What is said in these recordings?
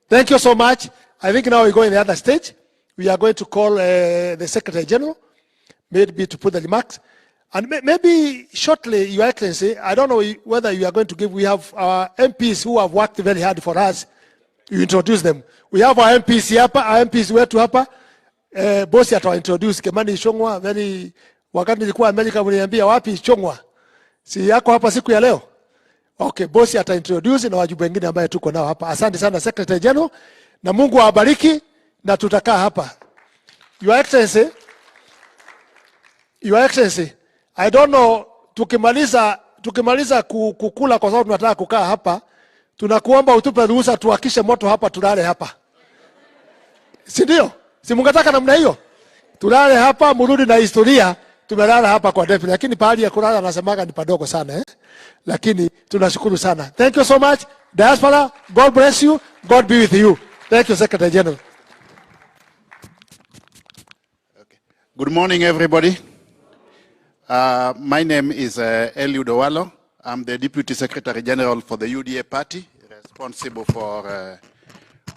Thank you so much. I think now we go in the other stage. We are going to call the Secretary General, maybe to put the remarks. And maybe shortly, Your Excellency, I don't know whether you are going to give, we have our MPs who have worked very hard for us. You introduce them. We have our MPs hapa, our MPs wetu hapa. Bosi atawaintroduce. Kemani Chongwa, very, wakati nilikuwa Amerika mniambia wapi Chongwa? Si yako hapa siku ya leo? Okay, bosi ataintroduce na wajibu wengine ambaye tuko nao hapa. Asante sana Secretary General, na Mungu awabariki na tutakaa hapa. Your Excellency, I don't know, tukimaliza kukula kwa sababu tunataka kukaa hapa, tunakuomba utupe ruhusa tuwakishe moto hapa, tulale hapa. Si ndio? Si mungetaka namna hiyo? Tulale hapa, murudi na historia, tumelala hapa kwa defi, lakini pahali ya kulala nasemaga ni padogo sana Lakini tunashukuru sana. Thank you so much. Diaspora, God bless you. God be with you. Thank you, Secretary General. Okay. Good morning, everybody. My name is Eliud Owalo. I'm the Deputy Secretary General for the UDA party, responsible for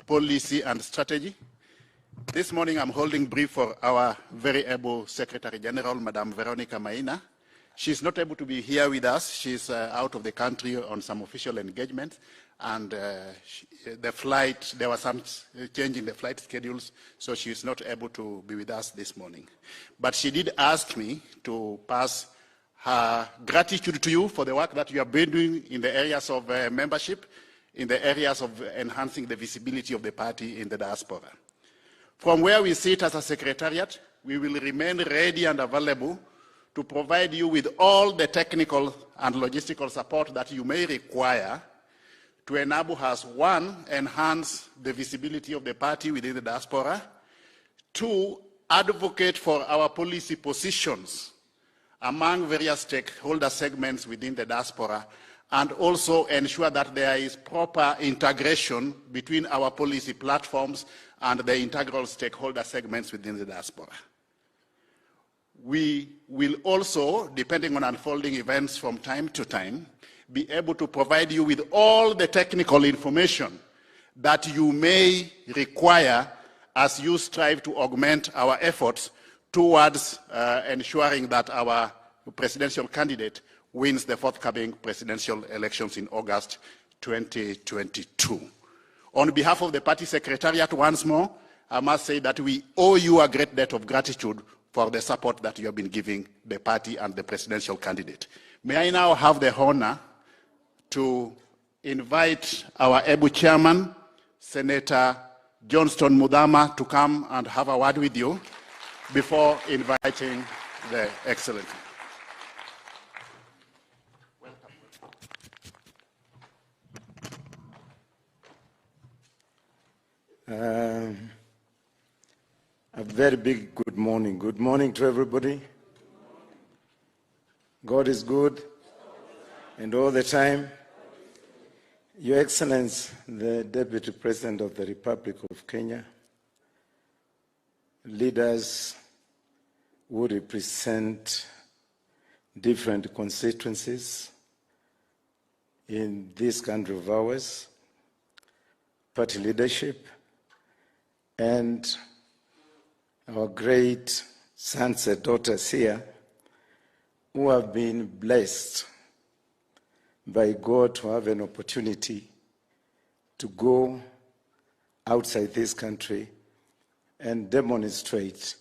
policy and strategy. This morning I'm holding brief for our very able Secretary General, Madam Veronica Maina. She's not able to be here with us. She's out of the country on some official engagements, and the flight, there was some change in the flight schedules, so she's not able to be with us this morning. But she did ask me to pass her gratitude to you for the work that you have been doing in the areas of membership, in the areas of enhancing the visibility of the party in the diaspora. From where we sit as a secretariat, we will remain ready and available to provide you with all the technical and logistical support that you may require to enable us, one, enhance the visibility of the party within the diaspora, two, advocate for our policy positions among various stakeholder segments within the diaspora, and also ensure that there is proper integration between our policy platforms and the integral stakeholder segments within the diaspora. We will also, depending on unfolding events from time to time, be able to provide you with all the technical information that you may require as you strive to augment our efforts towards ensuring that our presidential candidate wins the forthcoming presidential elections in August 2022. On behalf of the party secretariat, once more, I must say that we owe you a great debt of gratitude for the support that you have been giving the party and the presidential candidate. May I now have the honor to invite our able chairman, Senator Johnston Mudama, to come and have a word with you before inviting the Excellency. A very big good morning. Good morning to everybody. God is good, and all the time. Your Excellency, the Deputy President of the Republic of Kenya, leaders who represent different constituencies in this country of ours, party leadership, and our great sons and daughters here who have been blessed by God to have an opportunity to go outside this country and demonstrate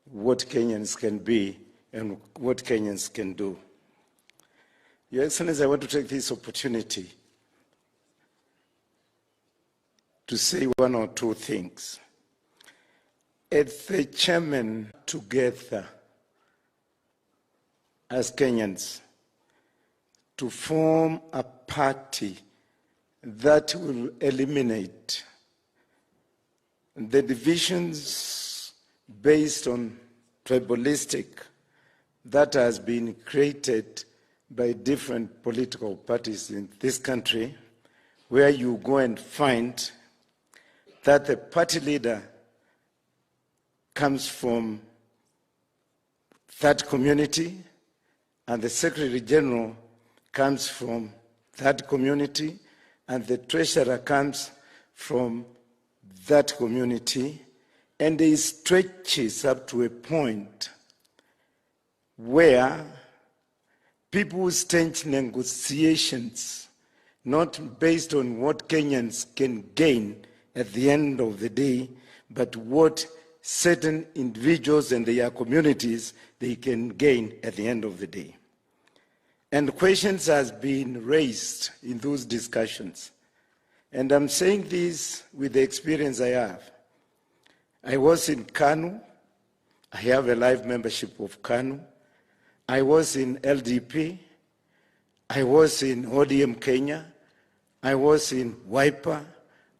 what Kenyans can be and what Kenyans can do. Your Excellency, I want to take this opportunity to say one or two things. As the chairman, together as Kenyans, to form a party that will eliminate the divisions based on tribalistic that has been created by different political parties in this country, where you go and find that the party leader comes from that community and the Secretary General comes from that community and the treasurer comes from that community, and it stretches up to a point where people stage negotiations not based on what Kenyans can gain at the end of the day, but what certain individuals and their communities they can gain at the end of the day. And questions have been raised in those discussions. And I'm saying this with the experience I have. I was in KANU. I have a live membership of KANU. I was in LDP. I was in ODM Kenya. I was in WIPA.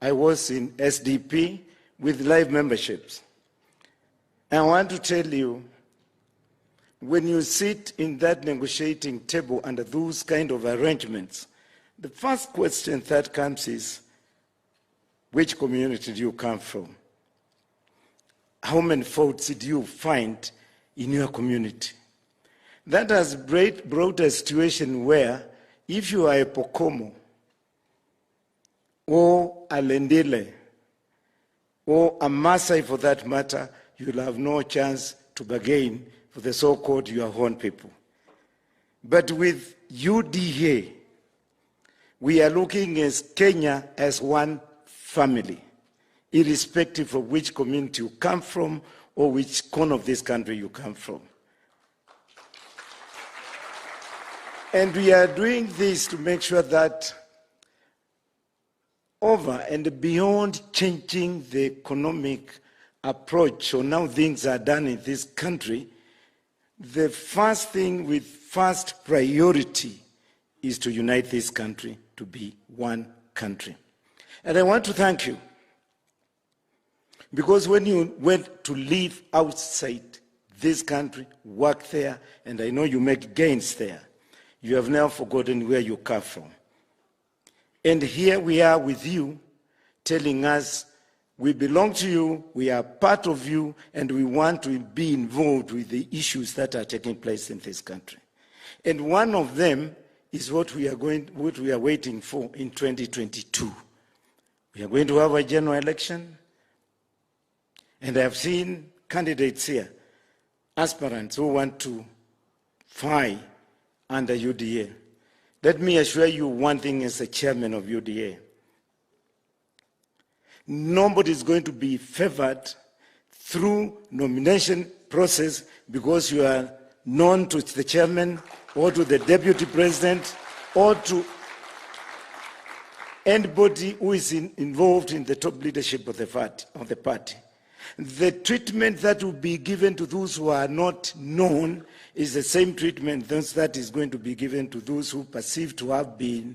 I was in SDP with live memberships. I want to tell you, when you sit in that negotiating table under those kind of arrangements, the first question that comes is, which community do you come from? How many faults did you find in your community? That has brought a situation where if you are a Pokomo, or a Lendile, or a Maasai for that matter, you'll have no chance to bargain for the so-called your own people. But with UDA, we are looking at Kenya as one family, irrespective of which community you come from or which corner of this country you come from. And we are doing this to make sure that over and beyond changing the economic approach on how things are done in this country, the first thing with first priority is to unite this country to be one country. And I want to thank you, because when you went to live outside this country, work there, and I know you make gains there, you have now forgotten where you come from. And here we are with you, telling us we belong to you, we are part of you, and we want to be involved with the issues that are taking place in this country. And one of them is what we are waiting for in 2022. We are going to have a general election, and I have seen candidates here, aspirants who want to fight under UDA. Let me assure you one thing as a chairman of UDA. Nobody is going to be favored through nomination process because you are known to the chairman or to the deputy president or to anybody who is involved in the top leadership of the party. The treatment that will be given to those who are not known is the same treatment that is going to be given to those who perceive to have been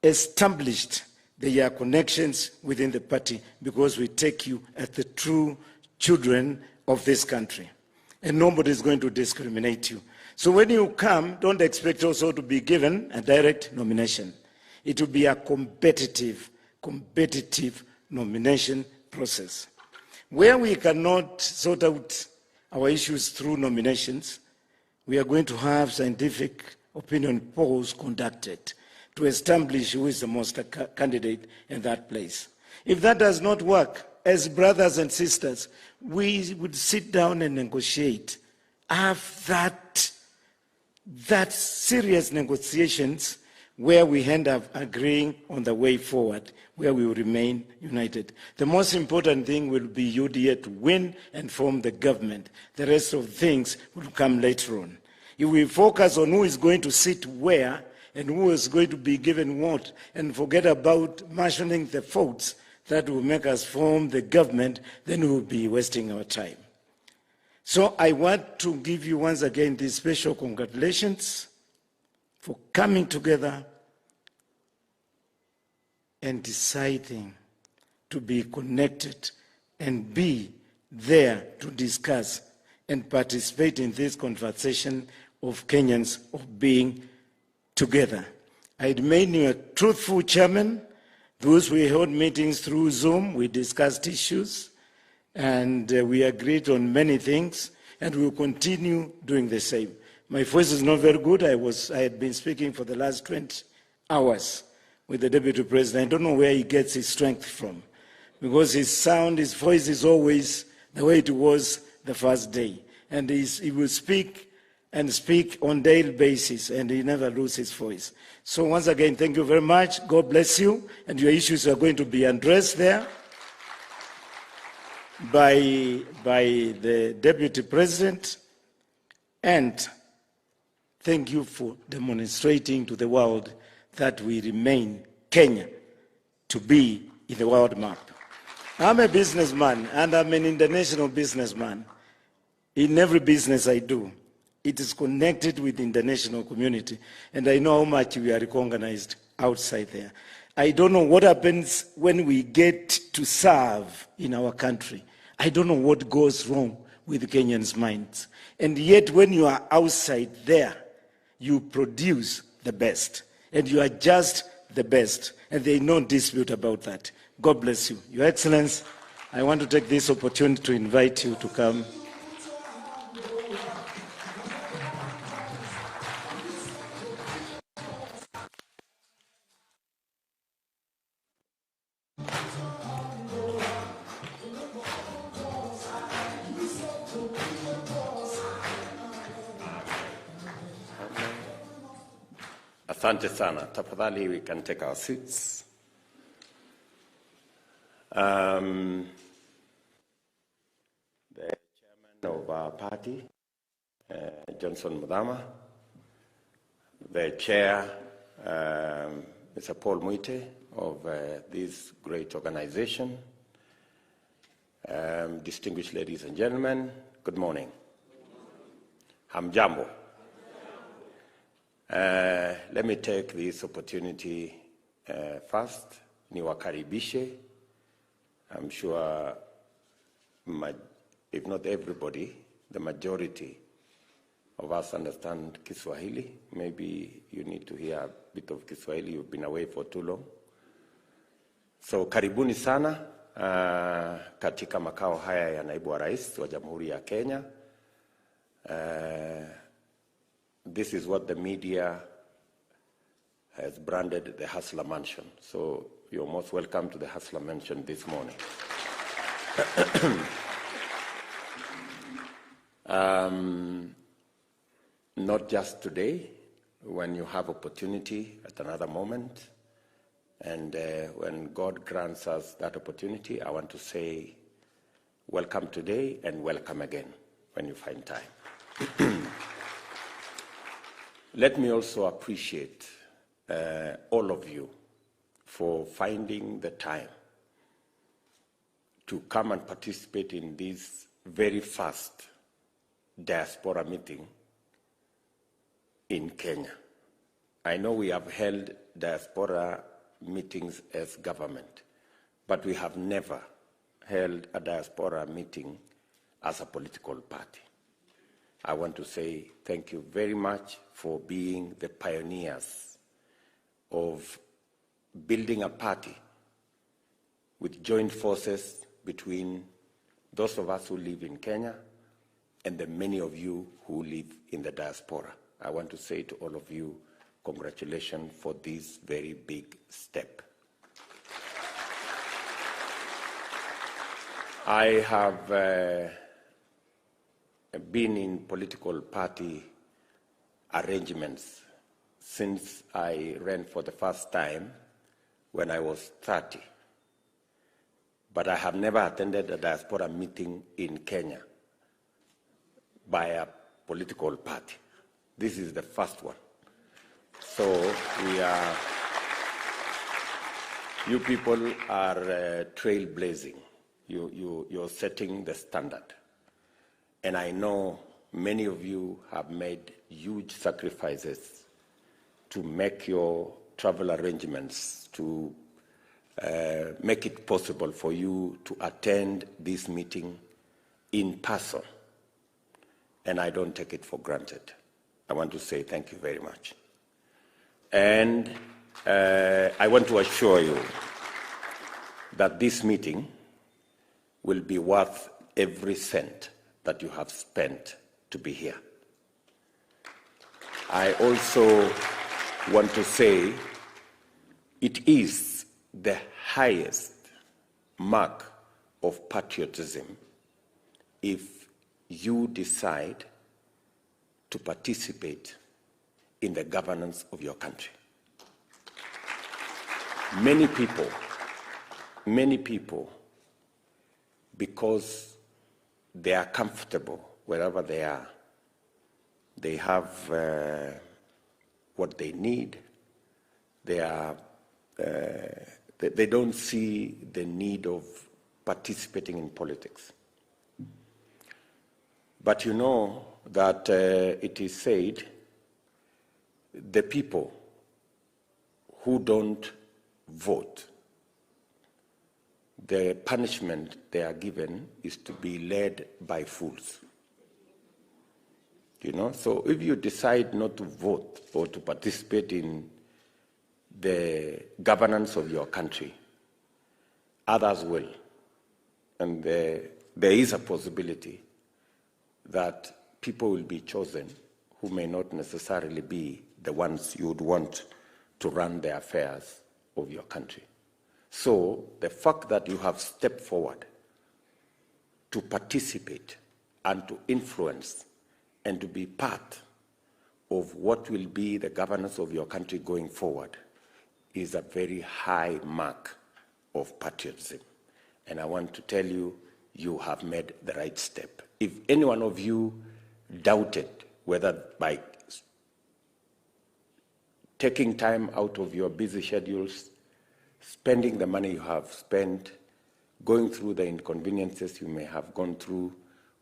established their connections within the party, because we take you as the true children of this country. And nobody is going to discriminate you. So when you come, don't expect also to be given a direct nomination. It will be a competitive nomination process. Where we cannot sort out our issues through nominations, we are going to have scientific opinion polls conducted to establish who is the most candidate in that place. If that does not work, as brothers and sisters, we would sit down and negotiate, have that serious negotiations where we end up agreeing on the way forward, where we will remain united. The most important thing will be UDA to win and form the government. The rest of things will come later on. If we focus on who is going to sit where and who is going to be given what, and forget about marshalling the votes that will make us form the government, then we will be wasting our time. So I want to give you once again these special congratulations for coming together and deciding to be connected and be there to discuss and participate in this conversation of Kenyans of being together. I made you a truthful chairman. Those we held meetings through Zoom, we discussed issues, and we agreed on many things, and we will continue doing the same. My voice is not very good. I had been speaking for the last 20 hours with the Deputy President. I don't know where he gets his strength from, because his sound, his voice is always the way it was the first day. And he will speak and speak on daily basis, and he never loses his voice. So once again, thank you very much. God bless you, and your issues are going to be addressed there by the Deputy President. And thank you for demonstrating to the world that we remain Kenya to be in the world map. I'm a businessman, and I'm an international businessman. In every business I do, it is connected with the international community, and I know how much we are recognized outside there. I don't know what happens when we get to serve in our country. I don't know what goes wrong with Kenyans' minds. And yet when you are outside there, you produce the best, and you are just the best, and there is no dispute about that. God bless you. Your Excellency, I want to take this opportunity to invite you to come. Asante sana. Tafadhali, we can take our seats. The chairman of our party, Johnson Mudama, the chair, Mr. Paul Muite of this great organization, distinguished ladies and gentlemen, good morning. Hamjambo. Let me take this opportunity first, niwakaribishe. I'm sure, if not everybody, the majority of us understand Kiswahili. Maybe you need to hear a bit of Kiswahili, you've been away for too long. So karibuni sana katika makao haya ya naibu wa rais wa Jamhuri ya Kenya. This is what the media has branded the Hustler Mansion. So you're most welcome to the Hustler Mansion this morning. Not just today, when you have opportunity at another moment, and when God grants us that opportunity, I want to say welcome today and welcome again when you find time. Let me also appreciate all of you for finding the time to come and participate in this very first diaspora meeting in Kenya. I know we have held diaspora meetings as government, but we have never held a diaspora meeting as a political party. I want to say thank you very much for being the pioneers of building a party with joint forces between those of us who live in Kenya and the many of you who live in the diaspora. I want to say to all of you, congratulations for this very big step. I have been in political party arrangements since I ran for the first time when I was 30. But I have never attended a diaspora meeting in Kenya by a political party. This is the first one. So you people are trailblazing. You're setting the standard. And I know many of you have made huge sacrifices to make your travel arrangements, to make it possible for you to attend this meeting in person. And I don't take it for granted. I want to say thank you very much. And I want to assure you that this meeting will be worth every cent that you have spent to be here. I also want to say It is the highest mark of patriotism if you decide to participate in the governance of your country. Many people, because they are comfortable wherever they are, they have what they need, they don't see the need of participating in politics. But you know that it is said the people who don't vote, the punishment they are given is to be led by fools. You know, so if you decide not to vote or to participate in the governance of your country, others will. And there is a possibility that people will be chosen who may not necessarily be the ones you would want to run the affairs of your country. So the fact that you have stepped forward to participate and to influence and to be part of what will be the governance of your country going forward is a very high mark of patriotism. And I want to tell you, you have made the right step. If any one of you doubted whether by taking time out of your busy schedules, spending the money you have spent, going through the inconveniences you may have gone through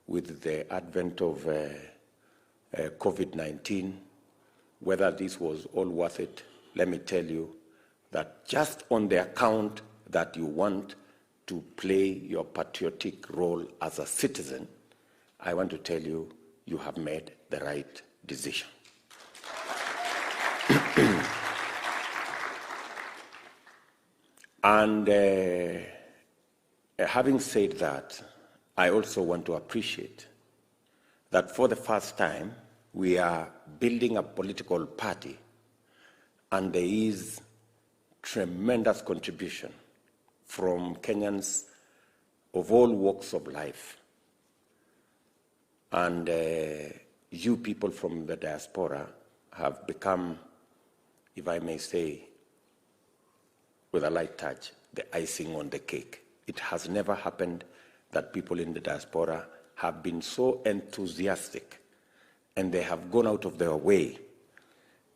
with the advent of COVID-19, whether this was all worth it, let me tell you that just on the account that you want to play your patriotic role as a citizen, I want to tell you, you have made the right decision. And having said that, I also want to appreciate that for the first time, we are building a political party, and there is tremendous contribution from Kenyans of all walks of life. And you people from the diaspora have become, if I may say, with a light touch, the icing on the cake. It has never happened that people in the diaspora have been so enthusiastic and they have gone out of their way.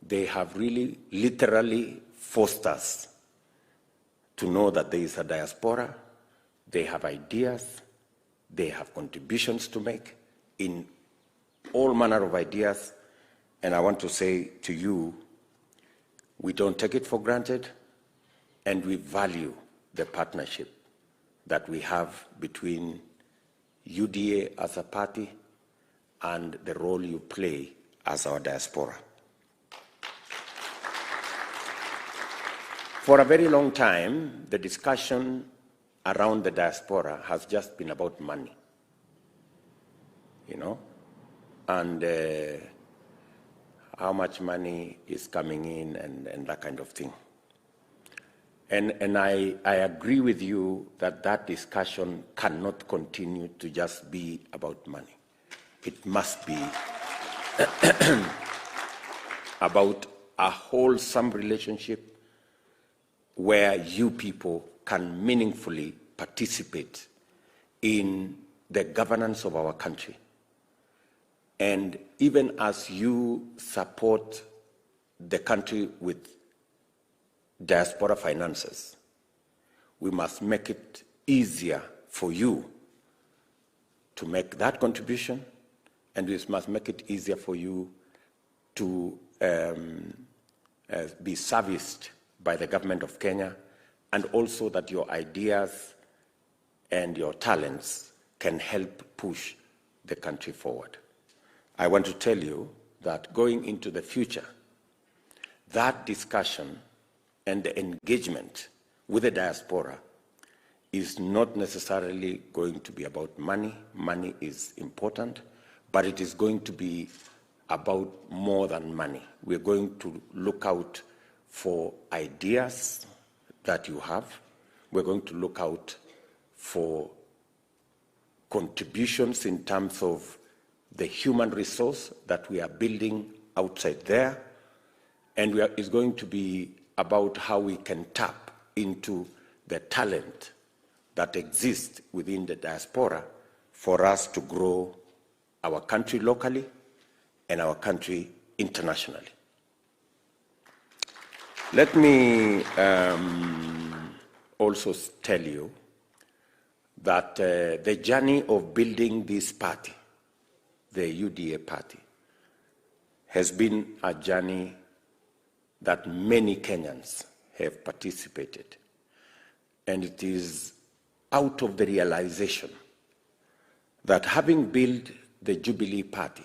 They have really literally forced us to know that there is a diaspora, they have ideas, they have contributions to make in all manner of ideas. And I want to say to you, we don't take it for granted, and we value the partnership that we have between UDA as a party and the role you play as our diaspora. For a very long time, the discussion around the diaspora has just been about money, you know, and how much money is coming in and that kind of thing. And I agree with you that that discussion cannot continue to just be about money. It must be about a wholesome relationship where you people can meaningfully participate in the governance of our country. And even as you support the country with diaspora finances, we must make it easier for you to make that contribution, and we must make it easier for you to be serviced by the government of Kenya, and also that your ideas and your talents can help push the country forward. I want to tell you that going into the future, that discussion and the engagement with the diaspora is not necessarily going to be about money. Money is important, but it is going to be about more than money. We're going to look out for ideas, that you have. We're going to look out for contributions in terms of the human resource that we are building outside there. And it's going to be about how we can tap into the talent that exists within the diaspora for us to grow our country locally and our country internationally. Let me also tell you that the journey of building this party, the UDA party, has been a journey that many Kenyans have participated. And it is out of the realization that having built the Jubilee Party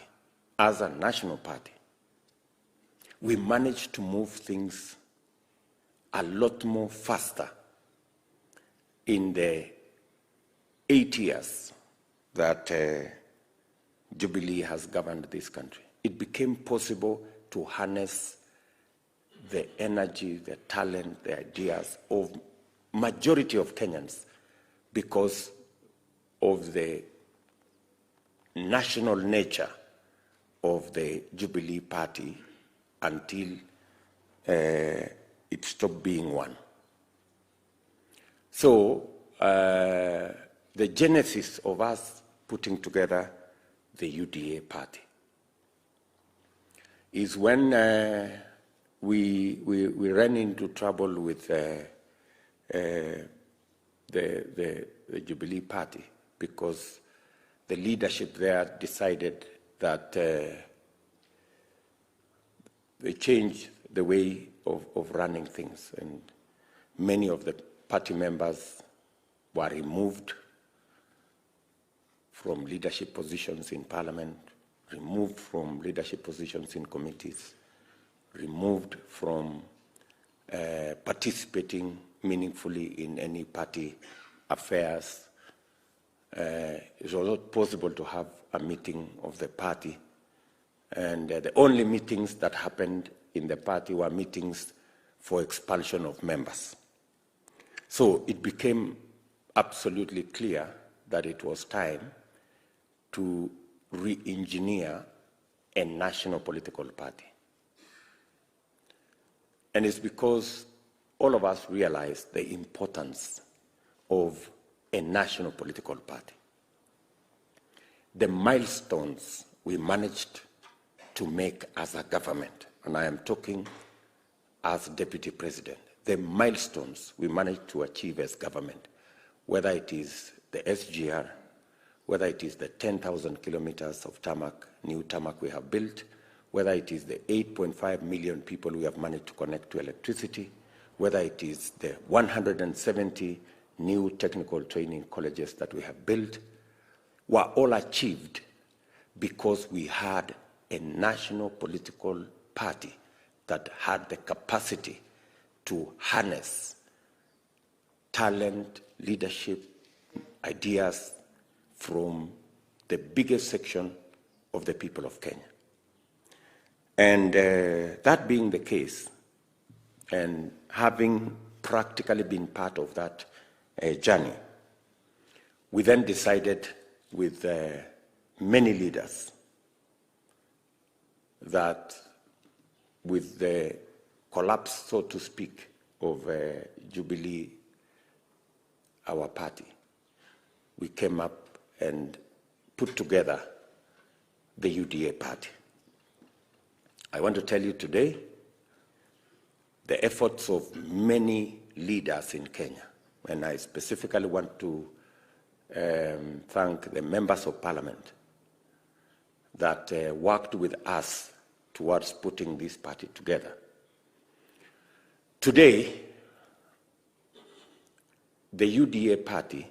as a national party, we managed to move things a lot more faster in the 8 years that Jubilee has governed this country. It became possible to harness the energy, the talent, the ideas of majority of Kenyans because of the national nature of the Jubilee Party until it stopped being one. So the genesis of us putting together the UDA party is when we ran into trouble with the Jubilee Party because the leadership there decided that they changed the way of running things, and many of the party members were removed from leadership positions in parliament, removed from leadership positions in committees, removed from participating meaningfully in any party affairs. It was not possible to have a meeting of the party, and the only meetings that happened in the party were meetings for expulsion of members. So it became absolutely clear that it was time to re-engineer a national political party. And it's because all of us realized the importance of a national political party. The milestones we managed to make as a government, and I am talking as deputy president, the milestones we managed to achieve as government, whether it is the SGR, whether it is the 10,000 kilometers of tarmac, new tarmac we have built, whether it is the 8.5 million people we have managed to connect to electricity, whether it is the 170 new technical training colleges that we have built, were all achieved because we had a national political party that had the capacity to harness talent, leadership, ideas from the biggest section of the people of Kenya. And that being the case, and having practically been part of that journey, we then decided with many leaders that with the collapse, so to speak, of Jubilee, our party, we came up and put together the UDA party. I want to tell you today the efforts of many leaders in Kenya, and I specifically want to thank the members of parliament that worked with us towards putting this party together. Today, the UDA party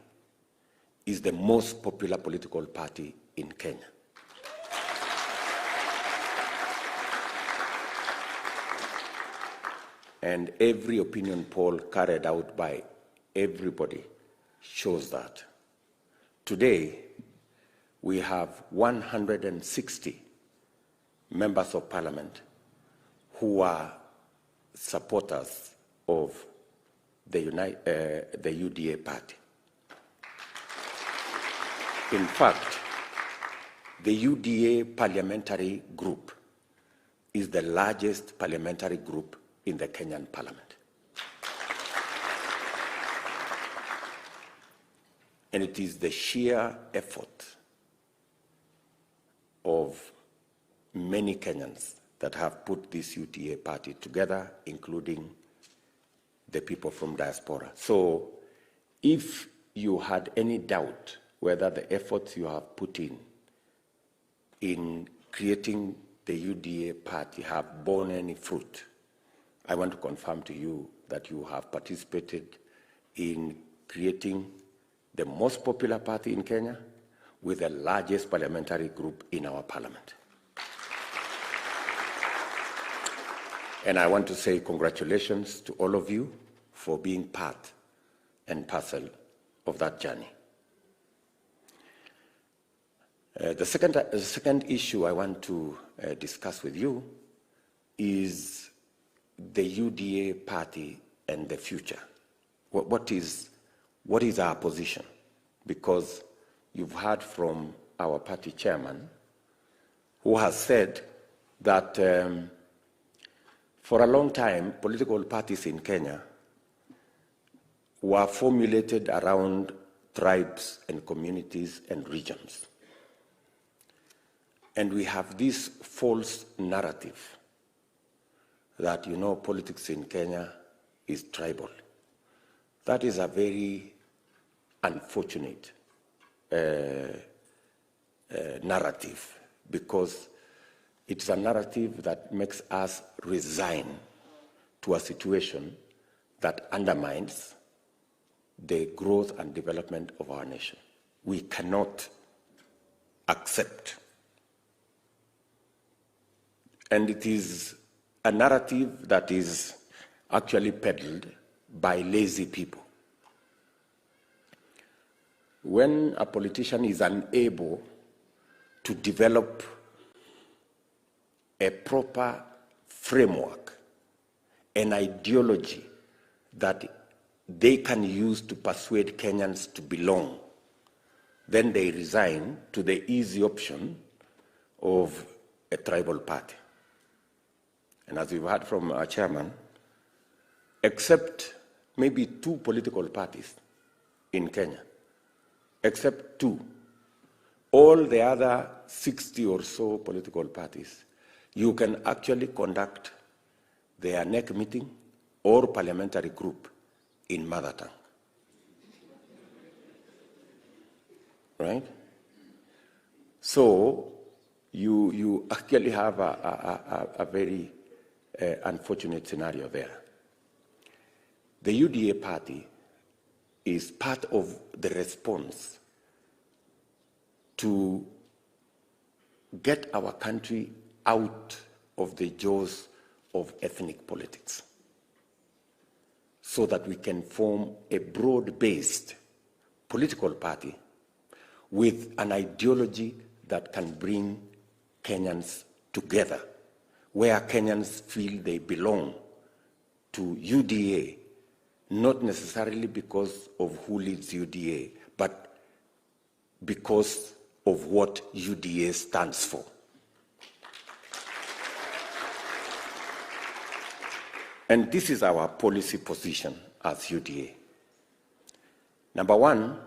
is the most popular political party in Kenya. And every opinion poll carried out by everybody shows that. Today, we have 160 members of parliament who are supporters of the UDA party. In fact, the UDA parliamentary group is the largest parliamentary group in the Kenyan parliament. And it is the sheer effort of many Kenyans that have put this UDA party together, including the people from Diaspora. So if you had any doubt whether the efforts you have put in creating the UDA party have borne any fruit, I want to confirm to you that you have participated in creating the most popular party in Kenya with the largest parliamentary group in our parliament. And I want to say congratulations to all of you for being part and parcel of that journey. The second issue I want to discuss with you is the UDA party and the future. What is our position? Because you've heard from our party chairman, who has said that for a long time, political parties in Kenya were formulated around tribes and communities and regions. And we have this false narrative that, politics in Kenya is tribal. That is a very unfortunate narrative, because it's a narrative that makes us resign to a situation that undermines the growth and development of our nation. We cannot accept. And it is a narrative that is actually peddled by lazy people. When a politician is unable to develop a proper framework, an ideology that they can use to persuade Kenyans to belong, then they resign to the easy option of a tribal party. And as we've heard from our chairman, except maybe 2 political parties in Kenya, except 2, all the other 60 or so political parties, you can actually conduct their NEC meeting or parliamentary group in mother tongue. Right? So you actually have a very unfortunate scenario there. The UDA party is part of the response to get our country out of the jaws of ethnic politics, so that we can form a broad-based political party with an ideology that can bring Kenyans together, where Kenyans feel they belong to UDA, not necessarily because of who leads UDA, but because of what UDA stands for. And this is our policy position as UDA. Number one,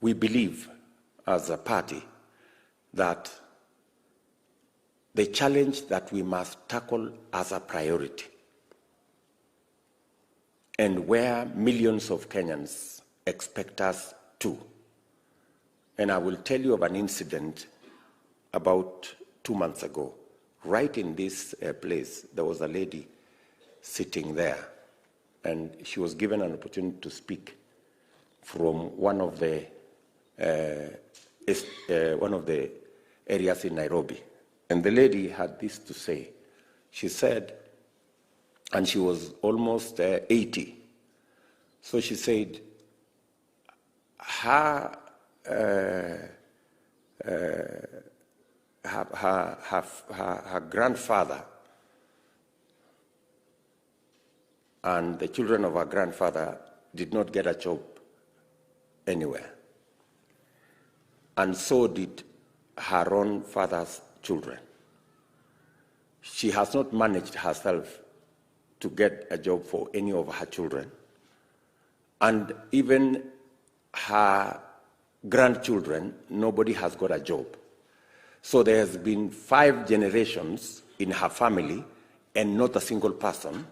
we believe as a party that the challenge that we must tackle as a priority, and where millions of Kenyans expect us to. And I will tell you of an incident about 2 months ago. Right in this place, there was a lady sitting there, and she was given an opportunity to speak from one of the areas in Nairobi. And the lady had this to say. She said, and she was almost 80. So she said, her grandfather and the children of her grandfather did not get a job anywhere. And so did her own father's children. She has not managed herself to get a job for any of her children. And even her grandchildren, nobody has got a job. So there has been 5 generations in her family, and not a single person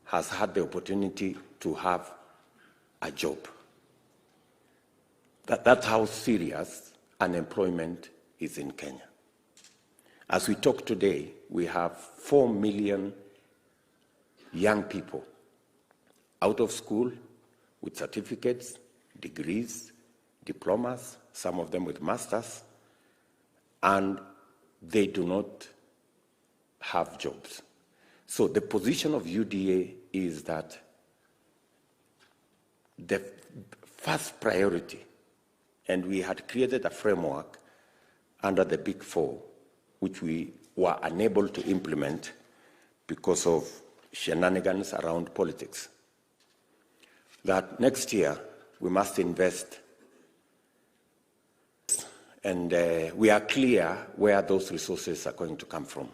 has had the opportunity to have a job. That's how serious unemployment is in Kenya. As we talk today, we have 4 million young people out of school with certificates, degrees, diplomas, some of them with masters, and they do not have jobs. So the position of UDA is that the first priority, and we had created a framework under the Big Four, which we were unable to implement because of shenanigans around politics, that next year we must invest. And we are clear where those resources are going to come from.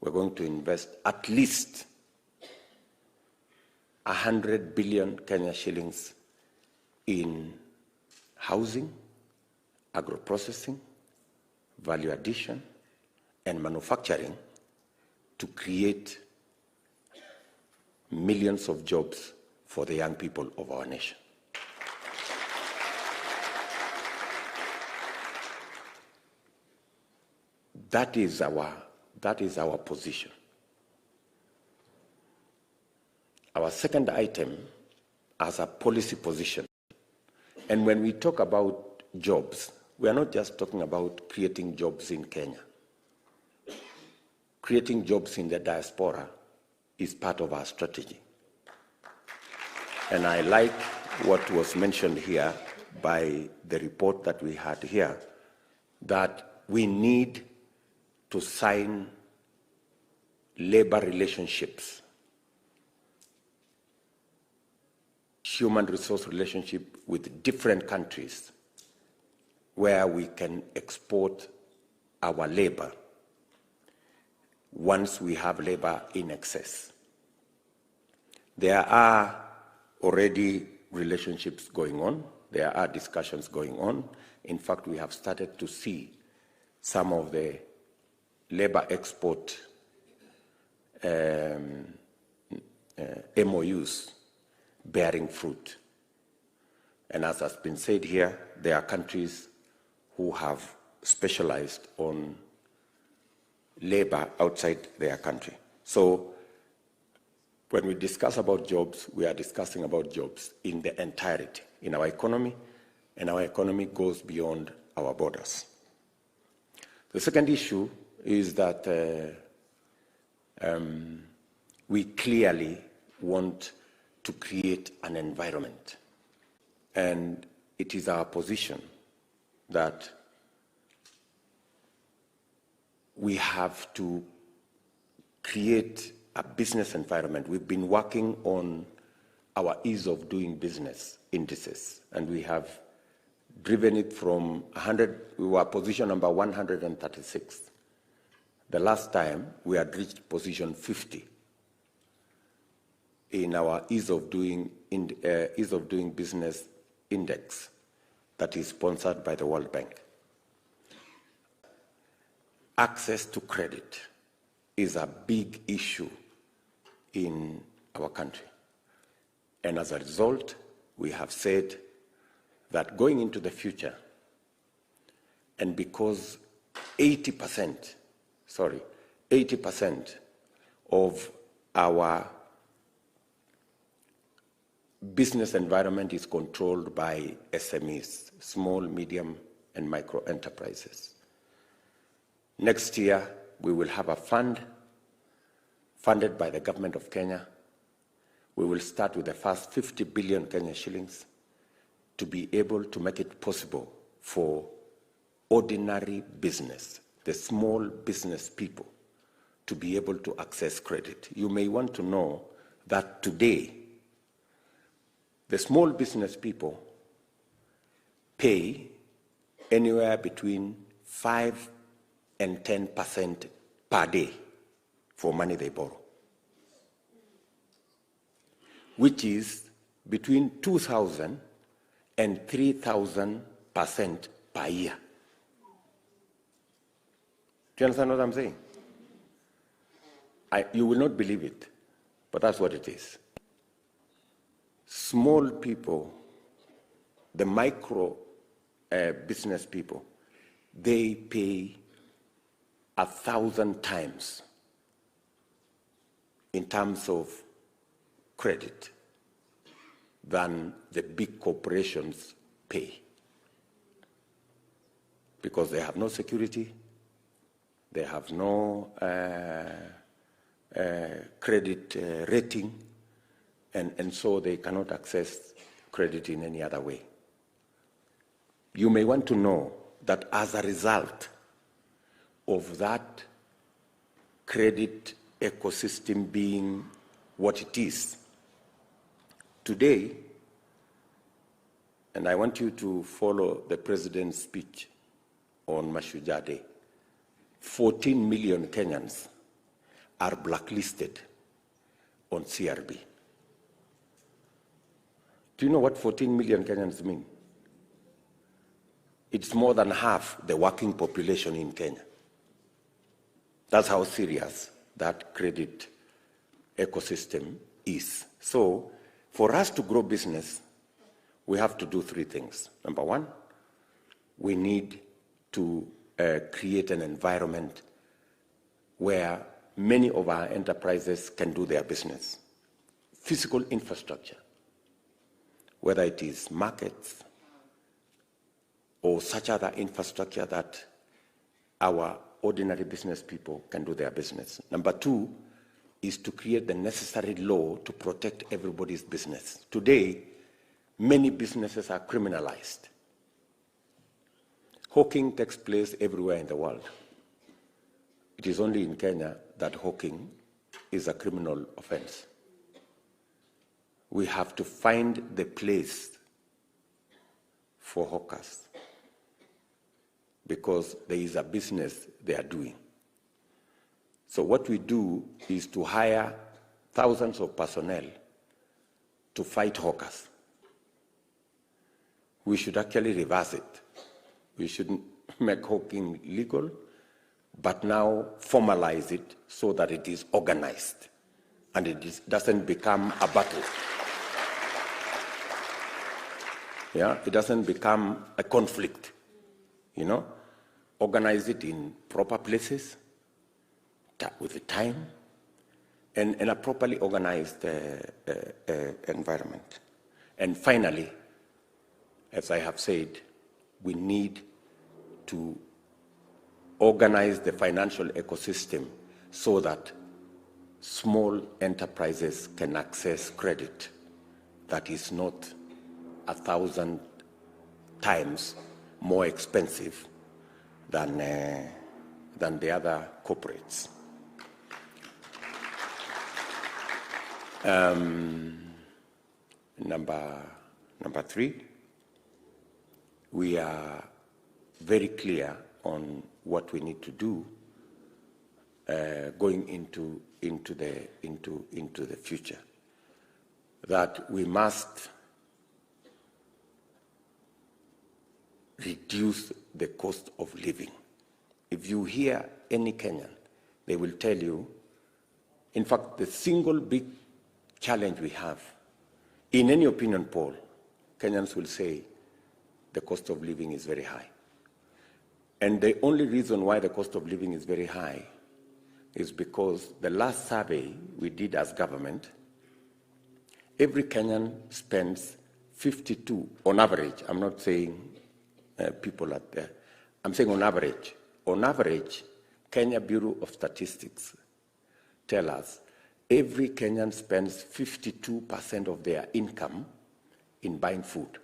We're going to invest at least 100 billion Kenya shillings in housing, agro-processing, value addition, and manufacturing to create millions of jobs for the young people of our nation. That is our position. Our second item as a policy position, and when we talk about jobs, we are not just talking about creating jobs in Kenya. Creating jobs in the diaspora is part of our strategy. And I like what was mentioned here by the report that we had here, that we need to sign labor relationships, human resource relationship with different countries where we can export our labor once we have labor in excess. There are already relationships going on. There are discussions going on. In fact, we have started to see some of the labor export MOUs bearing fruit. And as has been said here, there are countries who have specialized on labor outside their country. So when we discuss about jobs, we are discussing about jobs in the entirety, in our economy, and our economy goes beyond our borders. The second issue is that we clearly want to create an environment. And it is our position that we have to create a business environment. We've been working on our ease of doing business indices, and we have driven it from 100, we were position number 136. The last time we had reached position 50 in our ease of doing business index that is sponsored by the World Bank. Access to credit is a big issue in our country. And as a result, we have said that going into the future, and because 80% of our business environment is controlled by SMEs, small, medium, and micro enterprises. Next year, we will have a fund funded by the government of Kenya. We will start with the first 50 billion Kenya shillings to be able to make it possible for ordinary business, the small business people, to be able to access credit. You may want to know that today, The small business people pay anywhere between 5 and 10% per day for money they borrow, which is between 2,000 and 3,000% per year. Do you understand what I'm saying? You will not believe it, but that's what it is. Small people, the micro business people, they pay 1,000 times in terms of credit than the big corporations pay, because they have no security, they have no credit rating, and so they cannot access credit in any other way. You may want to know that as a result of that credit ecosystem being what it is today, and I want you to follow the president's speech on Mashujaa Day, 14 million Kenyans are blacklisted on CRB. Do you know what 14 million Kenyans mean? It's more than half the working population in Kenya. That's how serious that credit ecosystem is. So, for us to grow business, we have to do three things. Number one, we need to create an environment where many of our enterprises can do their business. Physical infrastructure, whether it is markets or such other infrastructure that our ordinary business people can do their business. Number two is to create the necessary law to protect everybody's business. Today, many businesses are criminalized. Hawking takes place everywhere in the world. It is only in Kenya that hawking is a criminal offense. We have to find the place for hawkers, because there is a business they are doing. So what we do is to hire thousands of personnel to fight hawkers. We should actually reverse it. We shouldn't make hawking legal, but now formalize it so that it is organized and it doesn't become a battle. Yeah, it doesn't become a conflict, you know. Organize it in proper places, with the time, and a properly organized environment. And finally, as I have said, we need to organize the financial ecosystem so that small enterprises can access credit that is not 1,000 times more expensive than the other corporates. Number three, we are very clear on what we need to do going into the future. That we must reduce the cost of living. If you hear any Kenyan, they will tell you, in fact, the single big challenge we have, in any opinion poll, Kenyans will say the cost of living is very high. And the only reason why the cost of living is very high is because the last survey we did as government, every Kenyan spends 52, on average, I'm not saying people out there, I'm saying on average. On average, Kenya Bureau of Statistics tell us every Kenyan spends 52% of their income in buying food.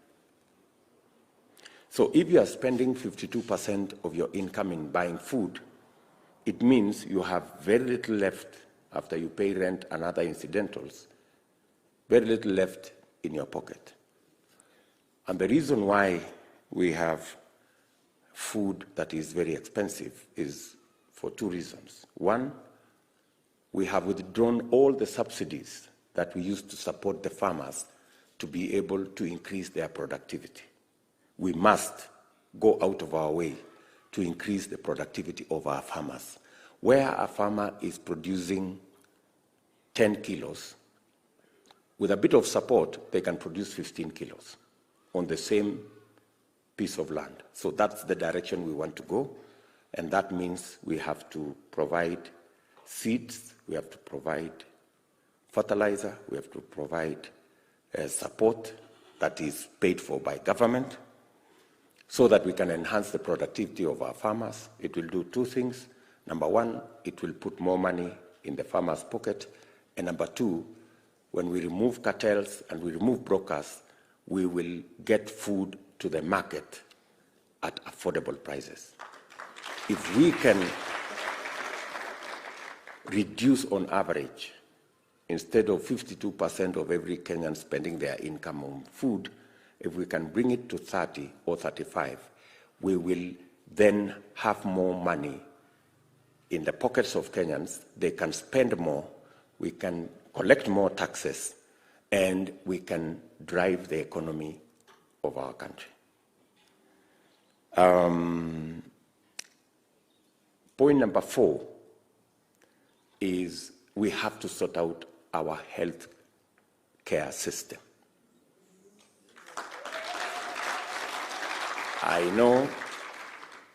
So if you are spending 52% of your income in buying food, it means you have very little left after you pay rent and other incidentals, very little left in your pocket. And the reason why we have food that is very expensive is for two reasons. One, we have withdrawn all the subsidies that we used to support the farmers to be able to increase their productivity. We must go out of our way to increase the productivity of our farmers. Where a farmer is producing 10 kilos, with a bit of support, they can produce 15 kilos on the same piece of land. So that's the direction we want to go, and that means we have to provide seeds, we have to provide fertilizer, we have to provide support that is paid for by government so that we can enhance the productivity of our farmers. It will do two things. Number one, it will put more money in the farmer's pocket. And number two, when we remove cartels and we remove brokers, we will get food to the market at affordable prices. If we can reduce on average, instead of 52% of every Kenyan spending their income on food, if we can bring it to 30 or 35, we will then have more money in the pockets of Kenyans. They can spend more, we can collect more taxes, and we can drive the economy of our country. Point number 4 is we have to sort out our health care system. I know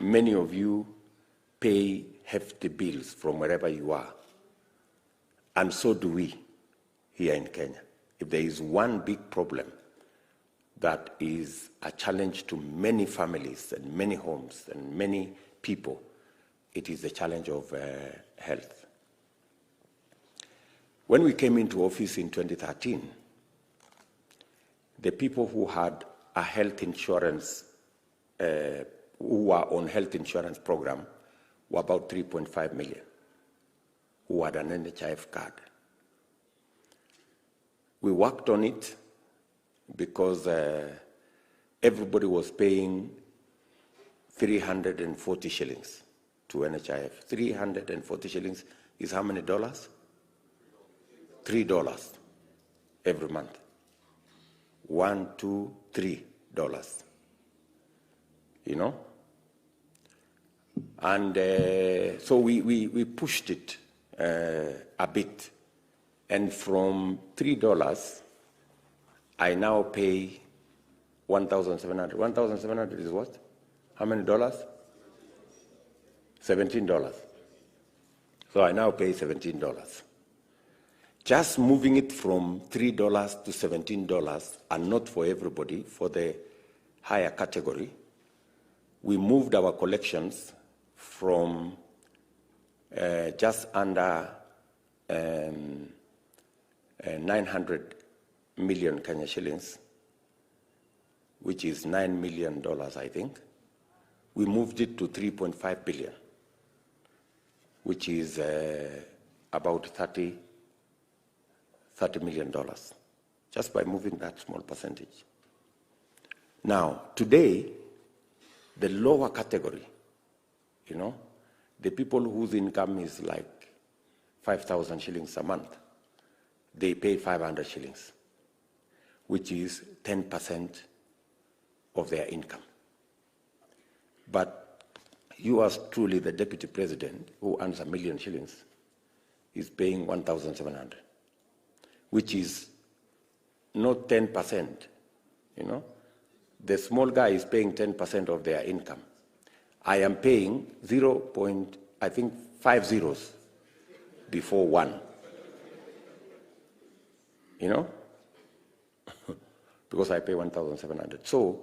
many of you pay hefty bills from wherever you are, and so do we here in Kenya. If there is one big problem that is a challenge to many families and many homes and many people, it is the challenge of health. When we came into office in 2013, the people who had a health insurance, who were on health insurance program, were about 3.5 million, who had an NHIF card. We worked on it because everybody was paying 340 shillings to NHIF. 340 shillings is how many dollars? $3 every month. $1, $2, $3. You know? And so we pushed it a bit. And from $3, I now pay $1,700. $1,700 is what? How many dollars? $17. So I now pay $17. Just moving it from $3 to $17, and not for everybody, for the higher category, we moved our collections from just under 900 million Kenya shillings, which is $9 million, I think. We moved it to 3.5 billion, which is about $30 million, just by moving that small percentage. Now, today, the lower category, you know, the people whose income is like 5,000 shillings a month, they pay 500 shillings, which is 10% of their income. But you as truly the deputy president, who earns 1 million shillings, is paying 1,700, which is not 10%, you know. The small guy is paying 10% of their income. I am paying 5 zeros before 1. You know? Because I pay 1,700. So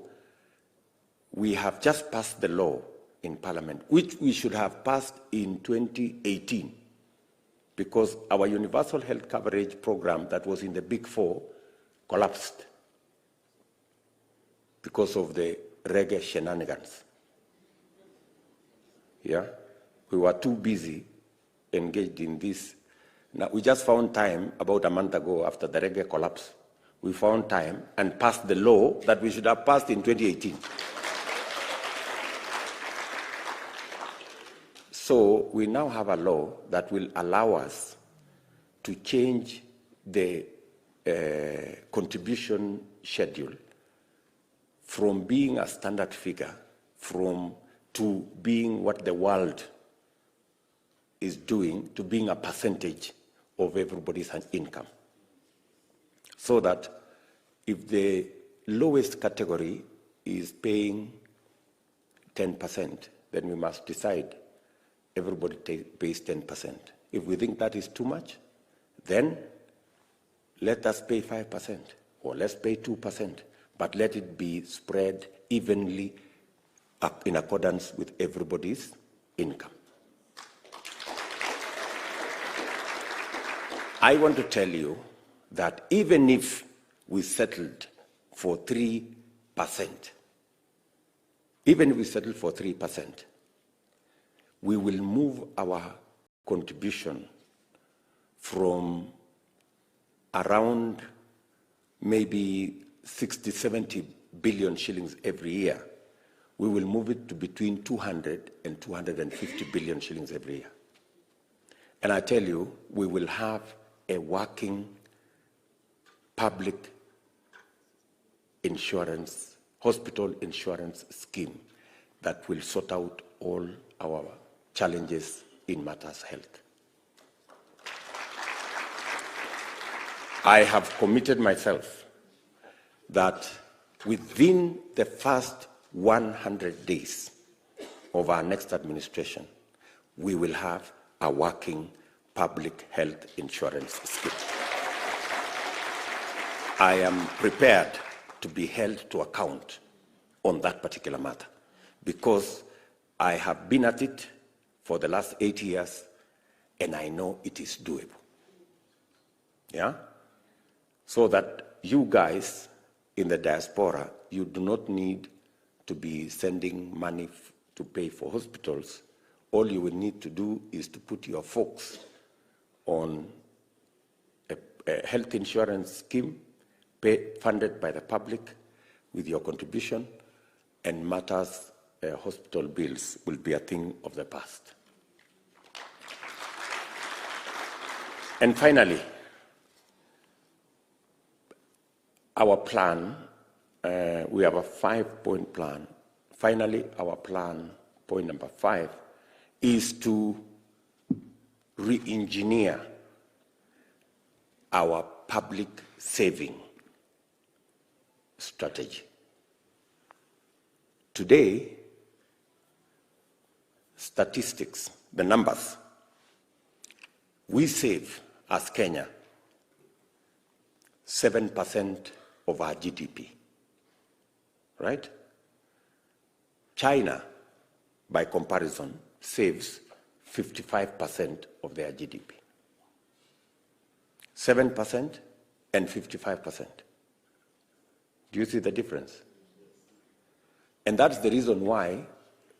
we have just passed the law in Parliament, which we should have passed in 2018, because our universal health coverage program that was in the Big Four collapsed because of the reggae shenanigans. Yeah? We were too busy engaged in this. Now, we just found time about a month ago after the reggae collapse. we found time and passed the law that we should have passed in 2018. So we now have a law that will allow us to change the contribution schedule from being a standard figure to being what the world is doing, to being a percentage of everybody's income. So that if the lowest category is paying 10%, then we must decide everybody pays 10%. If we think that is too much, then let us pay 5%, or let's pay 2%, but let it be spread evenly in accordance with everybody's income. I want to tell you that even if we settled for 3%, we will move our contribution from around maybe 60, 70 billion shillings every year. We will move it to between 200 and 250 billion shillings every year. And I tell you, we will have a working public insurance, hospital insurance scheme that will sort out all our challenges in matters health. I have committed myself that within the first 100 days of our next administration, we will have a working public health insurance scheme. I am prepared to be held to account on that particular matter because I have been at it for the last 8 years and I know it is doable. Yeah? So that you guys in the diaspora, you do not need to be sending money to pay for hospitals. All you will need to do is to put your folks on a health insurance scheme funded by the public with your contribution, and matters hospital bills will be a thing of the past. And finally, our plan, we have a 5-point plan. Finally, our plan, point number 5, is to re-engineer our public saving strategy. Today, statistics, the numbers, we save as Kenya 7% of our GDP, right? China, by comparison, saves 55% of their GDP. 7% and 55%. Do you see the difference? And that's the reason why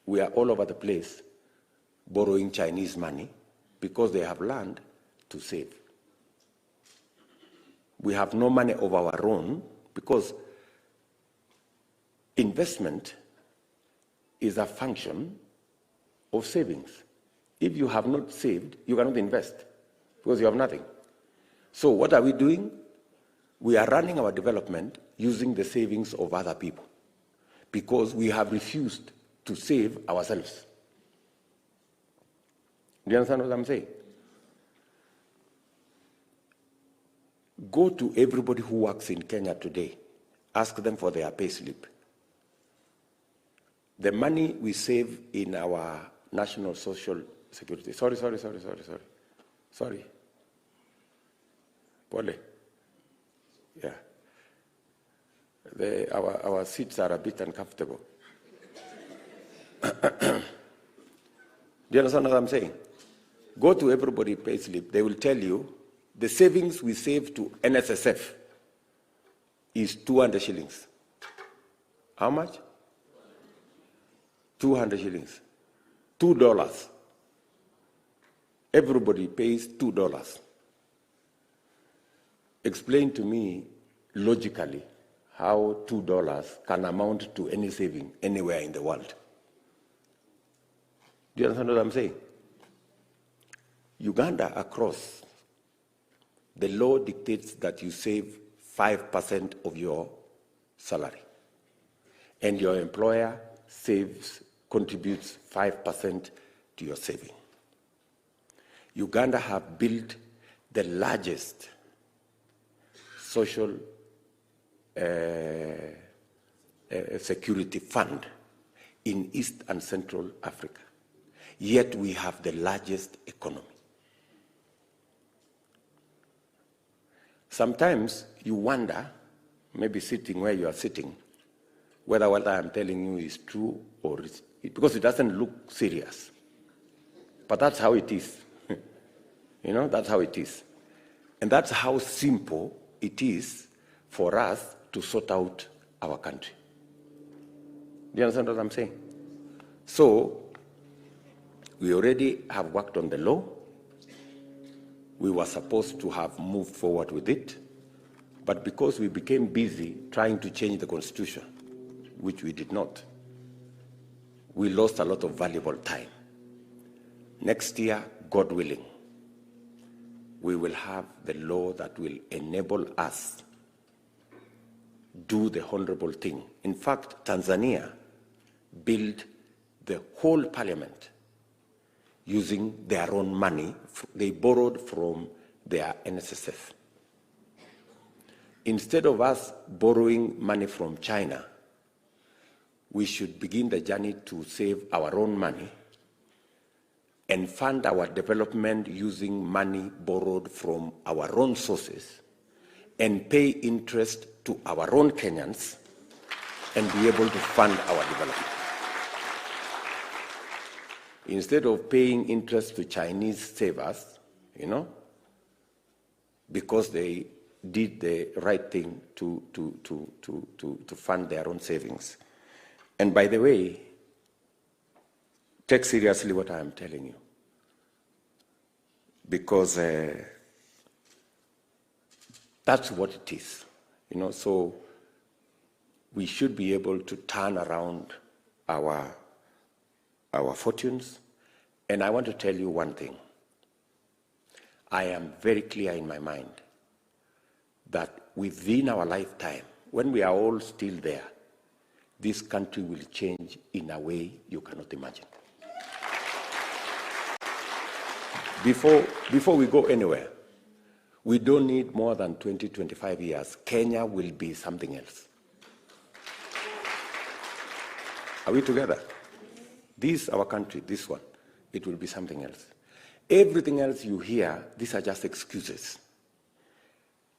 we are all over the place borrowing Chinese money, because they have learned to save. We have no money of our own because investment is a function of savings. If you have not saved, you cannot invest because you have nothing. So what are we doing? We are running our development using the savings of other people because we have refused to save ourselves. Do you understand what I'm saying? Go to everybody who works in Kenya today. Ask them for their pay slip. The money we save in our national social security. Sorry. Pole. Yeah. Our seats are a bit uncomfortable. Do you understand what I'm saying? Go to everybody pay slip. They will tell you the savings we save to NSSF is 200 shillings. How much? 200 shillings. $2. Everybody pays $2. Explain to me logically how $2 can amount to any saving anywhere in the world. Do you understand what I'm saying? Uganda across, the law dictates that you save 5% of your salary, and your employer contributes 5% to your saving. Uganda have built the largest social security fund in East and Central Africa, yet we have the largest economy. Sometimes you wonder, maybe sitting where you are sitting, whether what I am telling you is true or because it doesn't look serious. But that's how it is. You know, that's how it is. And that's how simple it is for us to sort out our country. Do you understand what I'm saying? So, we already have worked on the law. We were supposed to have moved forward with it, but because we became busy trying to change the constitution, which we did not, we lost a lot of valuable time. Next year, God willing, we will have the law that will enable us do the honorable thing. In fact, Tanzania built the whole parliament using their own money. They borrowed from their NSSF. Instead of us borrowing money from China, we should begin the journey to save our own money and fund our development using money borrowed from our own sources and pay interest to our own Kenyans and be able to fund our development. Instead of paying interest to Chinese savers, you know, because they did the right thing to fund their own savings. And by the way, take seriously what I am telling you, because that's what it is, you know. So we should be able to turn around our fortunes. And I want to tell you one thing. I am very clear in my mind that within our lifetime, when we are all still there, this country will change in a way you cannot imagine. Before we go anywhere, we don't need more than 20, 25 years. Kenya will be something else. Are we together? This, our country, this one, it will be something else. Everything else you hear, these are just excuses.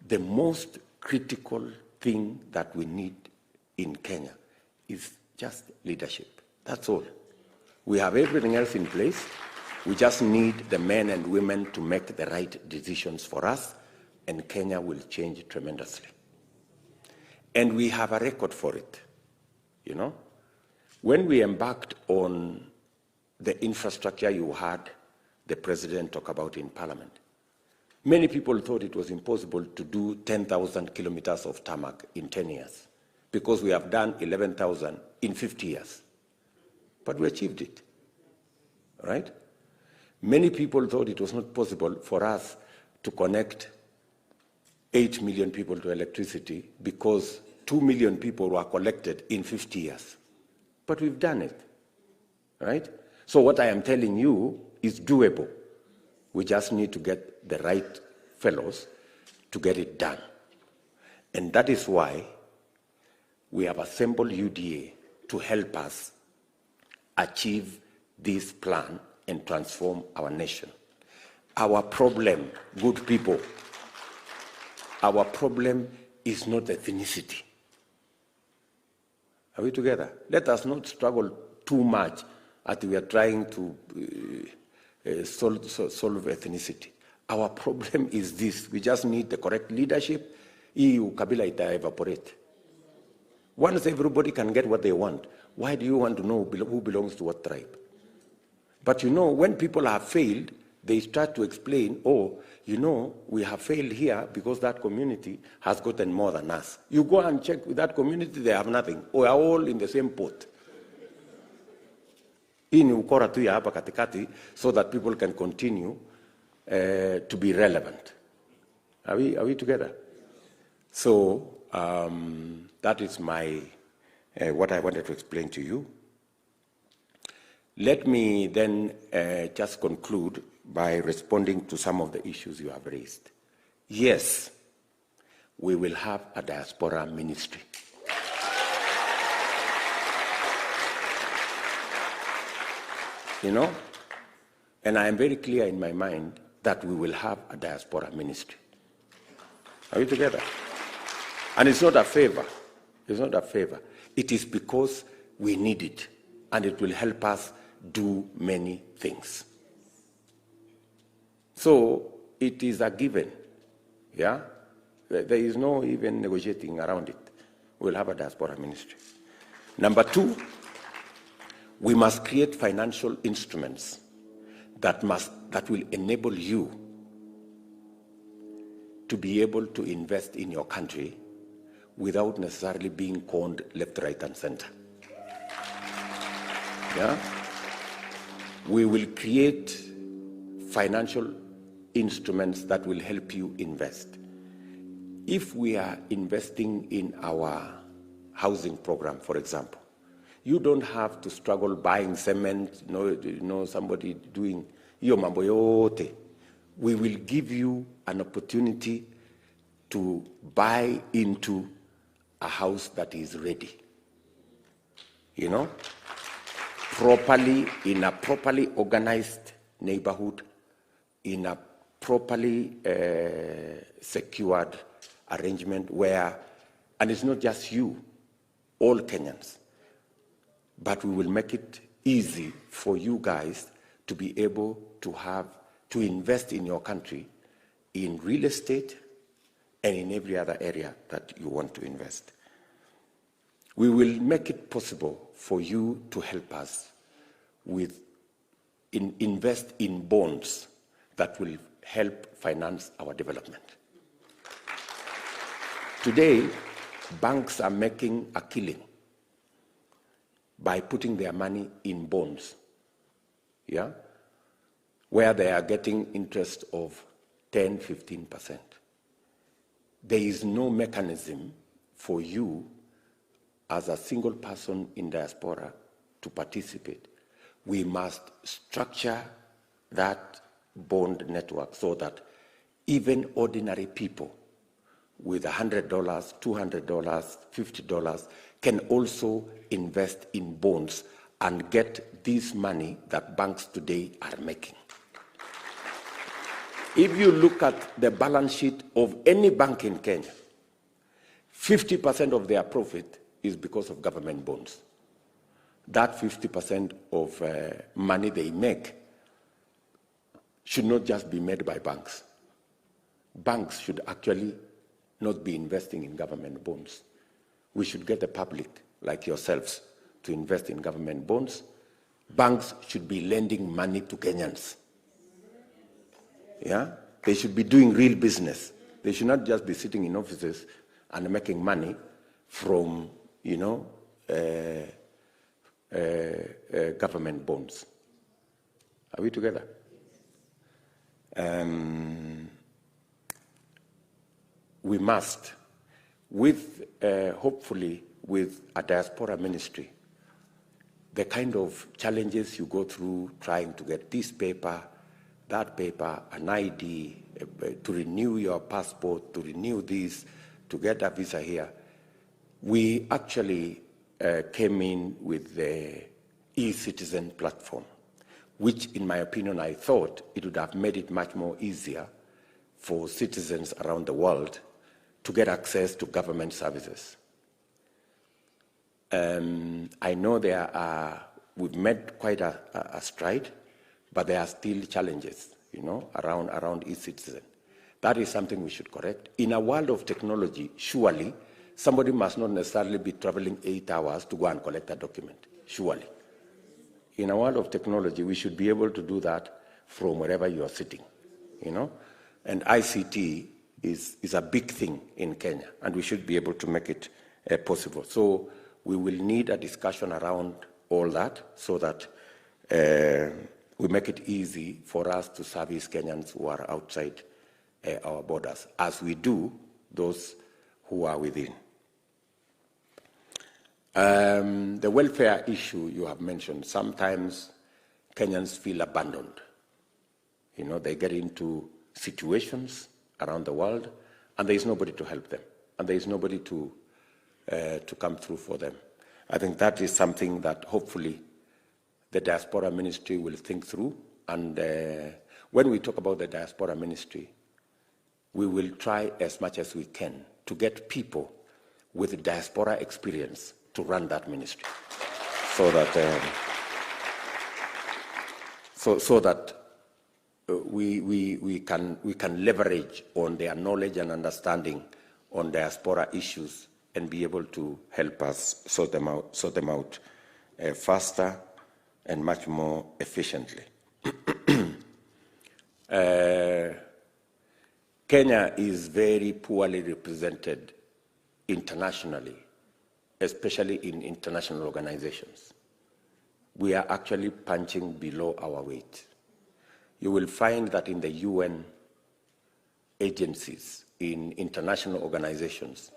The most critical thing that we need in Kenya is just leadership. That's all. We have everything else in place. We just need the men and women to make the right decisions for us, and Kenya will change tremendously. And we have a record for it, you know. When we embarked on the infrastructure you heard the president talk about in Parliament, many people thought it was impossible to do 10,000 kilometers of tarmac in 10 years, because we have done 11,000 in 50 years. But we achieved it, right? Many people thought it was not possible for us to connect 8 million people to electricity because 2 million people were collected in 50 years. But we've done it, right? So what I am telling you is doable. We just need to get the right fellows to get it done. And that is why we have assembled UDA to help us achieve this plan and transform our nation. Our problem, good people, our problem is not ethnicity. Are we together? Let us not struggle too much as we are trying to solve ethnicity. Our problem is this. We just need the correct leadership. Hii ukabila ita evaporate. Once everybody can get what they want, why do you want to know who belongs to what tribe? But you know, when people have failed, they start to explain, oh, you know, we have failed here because that community has gotten more than us. You go and check with that community, they have nothing. We are all in the same pot. Hii ni ukora tu ya hapa katikati so that people can continue to be relevant. Are we together? So that is my what I wanted to explain to you. Let me then just conclude by responding to some of the issues you have raised. Yes, we will have a diaspora ministry. You know, and I am very clear in my mind that we will have a diaspora ministry. Are we together? And it's not a favor. It's not a favor. It is because we need it, and it will help us do many things. So it is a given, yeah? There is no even negotiating around it. We'll have a diaspora ministry. Number two, we must create financial instruments that will enable you to be able to invest in your country without necessarily being conned left, right, and center. Yeah? We will create financial instruments that will help you invest. If we are investing in our housing program, for example, you don't have to struggle buying cement, somebody doing iyo mambo yote. We will give you an opportunity to buy into a house that is ready. You know? Properly, in a properly organized neighborhood, in a properly secured arrangement where, and it's not just you, all Kenyans, but we will make it easy for you guys to be able to invest in your country in real estate and in every other area that you want to invest. We will make it possible for you to help us invest in bonds that will help finance our development. Today, banks are making a killing by putting their money in bonds, yeah, where they are getting interest of 10, 15%. There is no mechanism for you as a single person in diaspora to participate. We must structure that bond network so that even ordinary people with $100, $200, $50 can also invest in bonds and get this money that banks today are making. If you look at the balance sheet of any bank in Kenya, 50% of their profit is because of government bonds. That 50% of money they make should not just be made by banks. Banks should actually not be investing in government bonds. We should get the public, like yourselves, to invest in government bonds. Banks should be lending money to Kenyans. Yeah? They should be doing real business. They should not just be sitting in offices and making money from, government bonds. Are we together? We must, hopefully with a diaspora ministry, the kind of challenges you go through trying to get this paper, that paper, an ID, to renew your passport, to renew this, to get a visa here. We actually came in with the e-citizen platform, which in my opinion, I thought it would have made it much more easier for citizens around the world to get access to government services. I know we've made quite a stride, but there are still challenges, around e-citizen. That is something we should correct. In a world of technology, surely, somebody must not necessarily be traveling 8 hours to go and collect a document, surely. In a world of technology, we should be able to do that from wherever you are sitting, you know. And ICT is a big thing in Kenya, and we should be able to make it possible. So we will need a discussion around all that so that we make it easy for us to service Kenyans who are outside our borders, as we do those who are within. The welfare issue you have mentioned, sometimes Kenyans feel abandoned. You know, they get into situations around the world, and there is nobody to help them, and there is nobody to come through for them. I think that is something that hopefully the Diaspora Ministry will think through. And when we talk about the Diaspora Ministry, we will try as much as we can to get people with diaspora experience to run that ministry, so that so that we can leverage on their knowledge and understanding on diaspora issues and be able to help us sort them out faster and much more efficiently. Kenya is very poorly represented internationally, especially in international organizations. We are actually punching below our weight. You will find that in the UN agencies, in international organizations,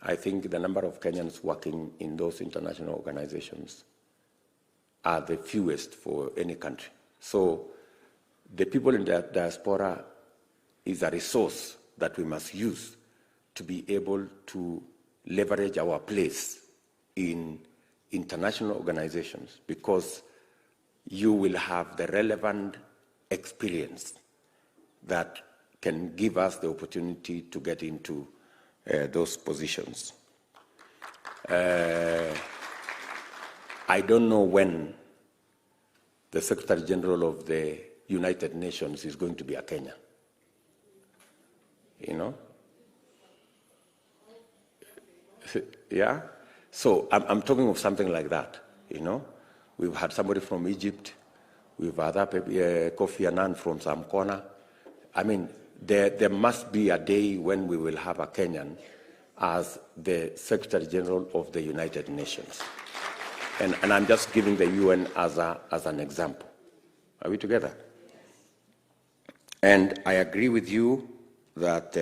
I think the number of Kenyans working in those international organizations are the fewest for any country. So the people in the diaspora is a resource that we must use to be able to leverage our place in international organizations, because you will have the relevant experience that can give us the opportunity to get into those positions. I don't know when the Secretary General of the United Nations is going to be a Kenyan. You know? Yeah? So I'm talking of something like that, you know? We've had somebody from Egypt. We've had Kofi Annan from some corner. I mean, there must be a day when we will have a Kenyan as the Secretary General of the United Nations. And I'm just giving the UN as an example. Are we together? And I agree with you that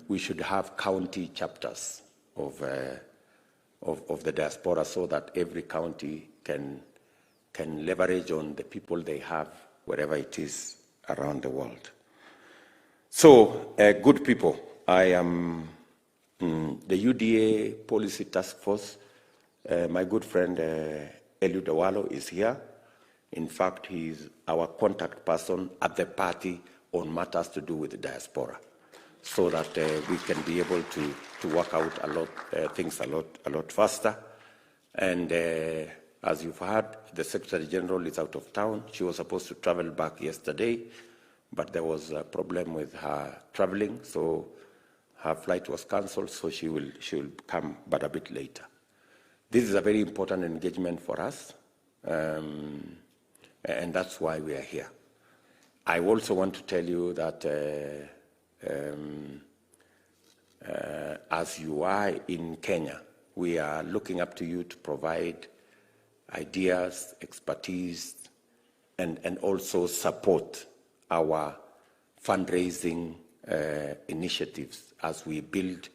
we should have county chapters of the diaspora, so that every county can leverage on the people they have wherever it is around the world. So, good people, I am the UDA Policy Task Force. My good friend Eliud Owalo is here. In fact, he is our contact person at the party on matters to do with the diaspora, so that we can be able to work out things a lot faster. And as you've heard, the Secretary General is out of town. She was supposed to travel back yesterday, but there was a problem with her traveling, so her flight was cancelled, so she will come, but a bit later. This is a very important engagement for us, and that's why we are here. I also want to tell you that as you are in Kenya, we are looking up to you to provide ideas, expertise, and also support our fundraising initiatives as we build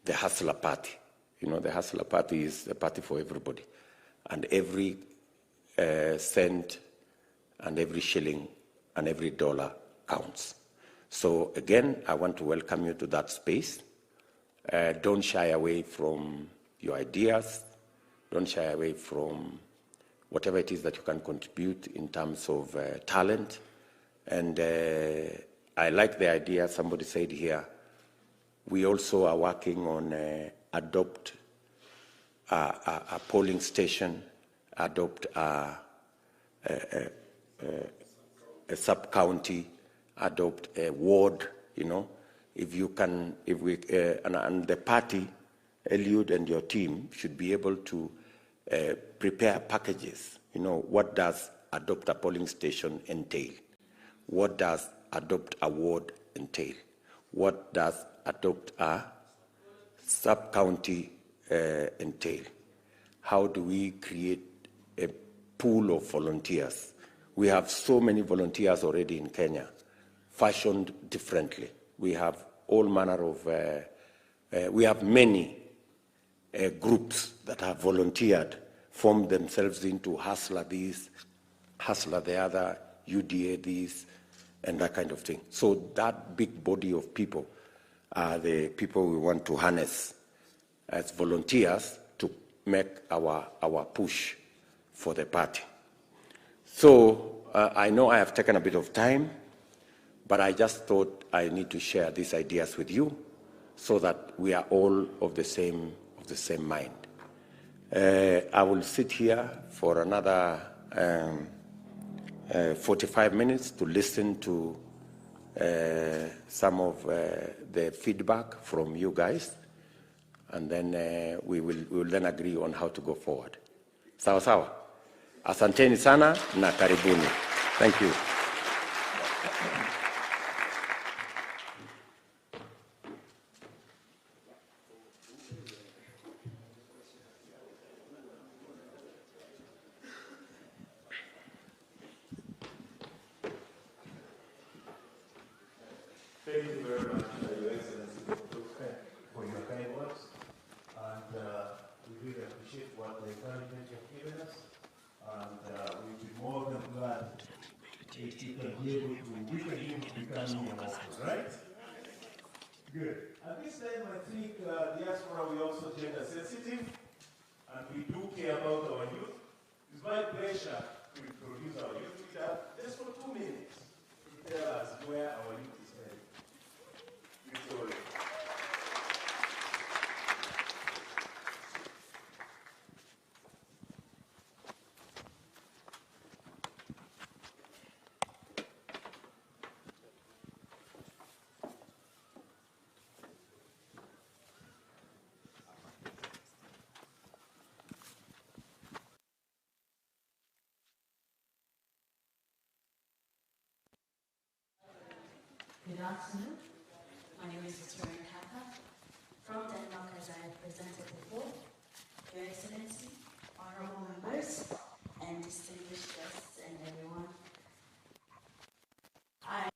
the Hustler Party. You know, the Hustler Party is a party for everybody, and every cent and every shilling and every dollar counts. So again, I want to welcome you to that space. Don't shy away from your ideas. Don't shy away from whatever it is that you can contribute in terms of talent. And I like the idea somebody said here. We also are working on adopt a polling station, adopt a sub-county, adopt a ward, you know. If we, and the party, Eliud and your team, should be able to prepare packages, You know, what does adopt a polling station entail? What does adopt a ward entail? What does adopt a sub-county entail? How do we create a pool of volunteers? We have so many volunteers already in Kenya, fashioned differently. We have all manner of, we have many groups that have volunteered, formed themselves into Hustler this, Hustler the other, UDA this, and that kind of thing. So that big body of people are the people we want to harness as volunteers to make our push for the party. So I know I have taken a bit of time, but I just thought I need to share these ideas with you so that we are all of the same mind. I will sit here for another 45 minutes to listen to some of the feedback from you guys, and then we will then agree on how to go forward. Sawa sawa. Asanteni sana na karibuni. Thank you. Thank you very much, Your Excellency, for your kind words. And we really appreciate what the encouragement you've given us. And we'll be more than glad if you can be able to, we can even become your office, right? Good. At this time, I think Diaspora, we also gender sensitive, and we do care about our youth. It's my pleasure to introduce our youth leader just for 2 minutes to tell us where our youth is headed. Victoria. Good afternoon. My name is Diaspora from Denmark, as I have presented before. Your Excellency, honorable members, and distinguished guests, and everyone. I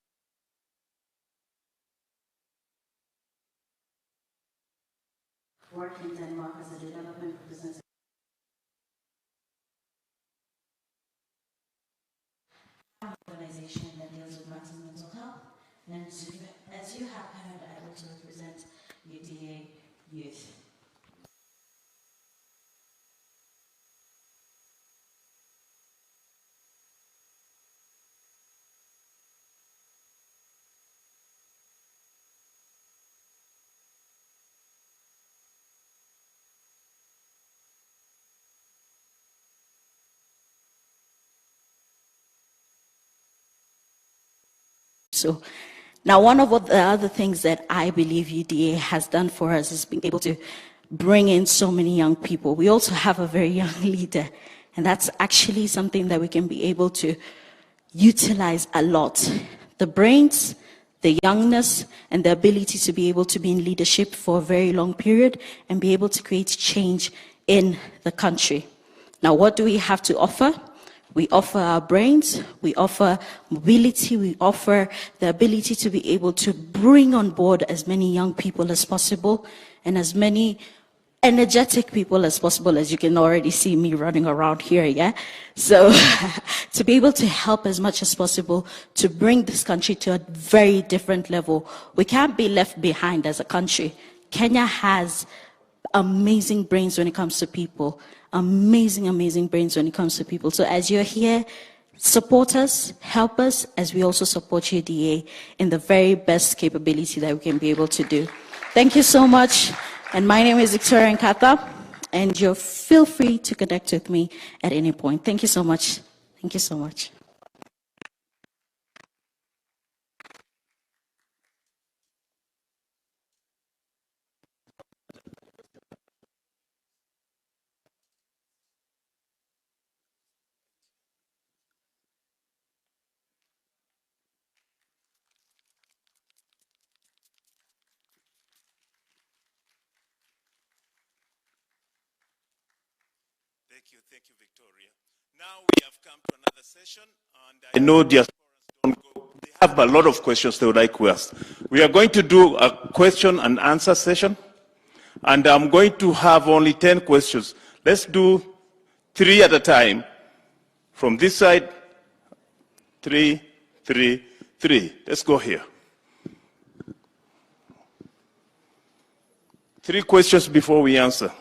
work in Denmark as a development representative. Organization that deals with matters of mental health. And as you have heard, I also represent UDA Youth. So now one of the other things that I believe UDA has done for us is being able to bring in so many young people. We also have a very young leader, and that's actually something that we can be able to utilize a lot. The brains, the youngness, and the ability to be able to be in leadership for a very long period and be able to create change in the country. Now, what do we have to offer? We offer our brains, we offer mobility, we offer the ability to be able to bring on board as many young people as possible and as many energetic people as possible, as you can already see me running around here, yeah? So to be able to help as much as possible to bring this country to a very different level. We can't be left behind as a country. Kenya has amazing brains when it comes to people. Amazing brains when it comes to people. So as you're here, support us, help us, as we also support UDA in the very best capability that we can be able to do. Thank you so much. And my name is Victoria Nkata, and you feel free to connect with me at any point. Thank you so much. Thank you so much. Thank you, Victoria. Now we have come to another session, and I know Diaspora don't go. They have a lot of questions they would like to ask. We are going to do a question and answer session, and I'm going to have only 10 questions. Let's do 3 at a time. From this side, 3, 3, 3. Let's go here. 3 questions before we answer.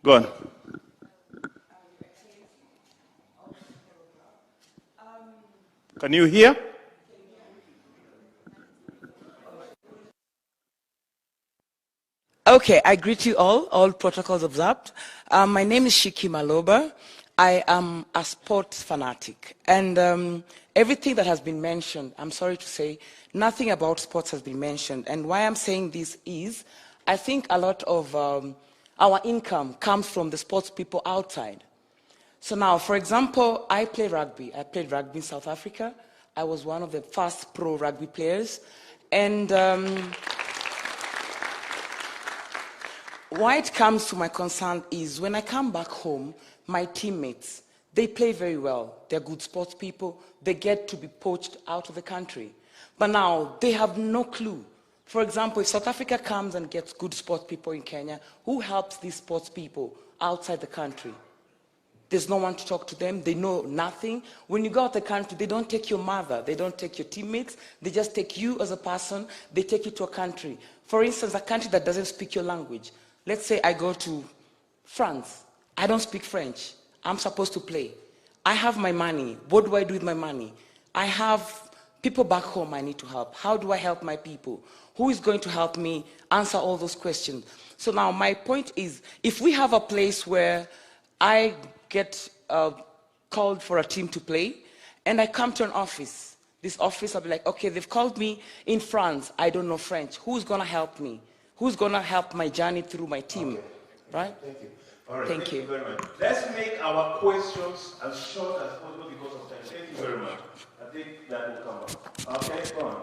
Go on. Can you hear? Okay, I greet you all protocols observed. My name is Shiki Maloba. I am a sports fanatic. And everything that has been mentioned, I'm sorry to say, nothing about sports has been mentioned. And why I'm saying this is, I think a lot of our income comes from the sports people outside. So now, for example, I play rugby. I played rugby in South Africa. I was one of the first pro rugby players. And why it comes to my concern is when I come back home, my teammates, they play very well. They're good sports people. They get to be poached out of the country. But now, they have no clue. For example, if South Africa comes and gets good sports people in Kenya, who helps these sports people outside the country? There's no one to talk to them. They know nothing. When you go out the country, they don't take your mother. They don't take your teammates. They just take you as a person. They take you to a country. For instance, a country that doesn't speak your language. Let's say I go to France. I don't speak French. I'm supposed to play. I have my money. What do I do with my money? I have people back home I need to help. How do I help my people? Who is going to help me answer all those questions? So now my point is, if we have a place where I get called for a team to play, and I come to an office. This office, I'll be like, okay, they've called me in France. I don't know French. Who's going to help me? Who's going to help my journey through my team? Okay. Right? Thank you. All right. Thank you very much. Let's make our questions as short as possible because of time. Thank you very much. I think that will come up. Okay, go on.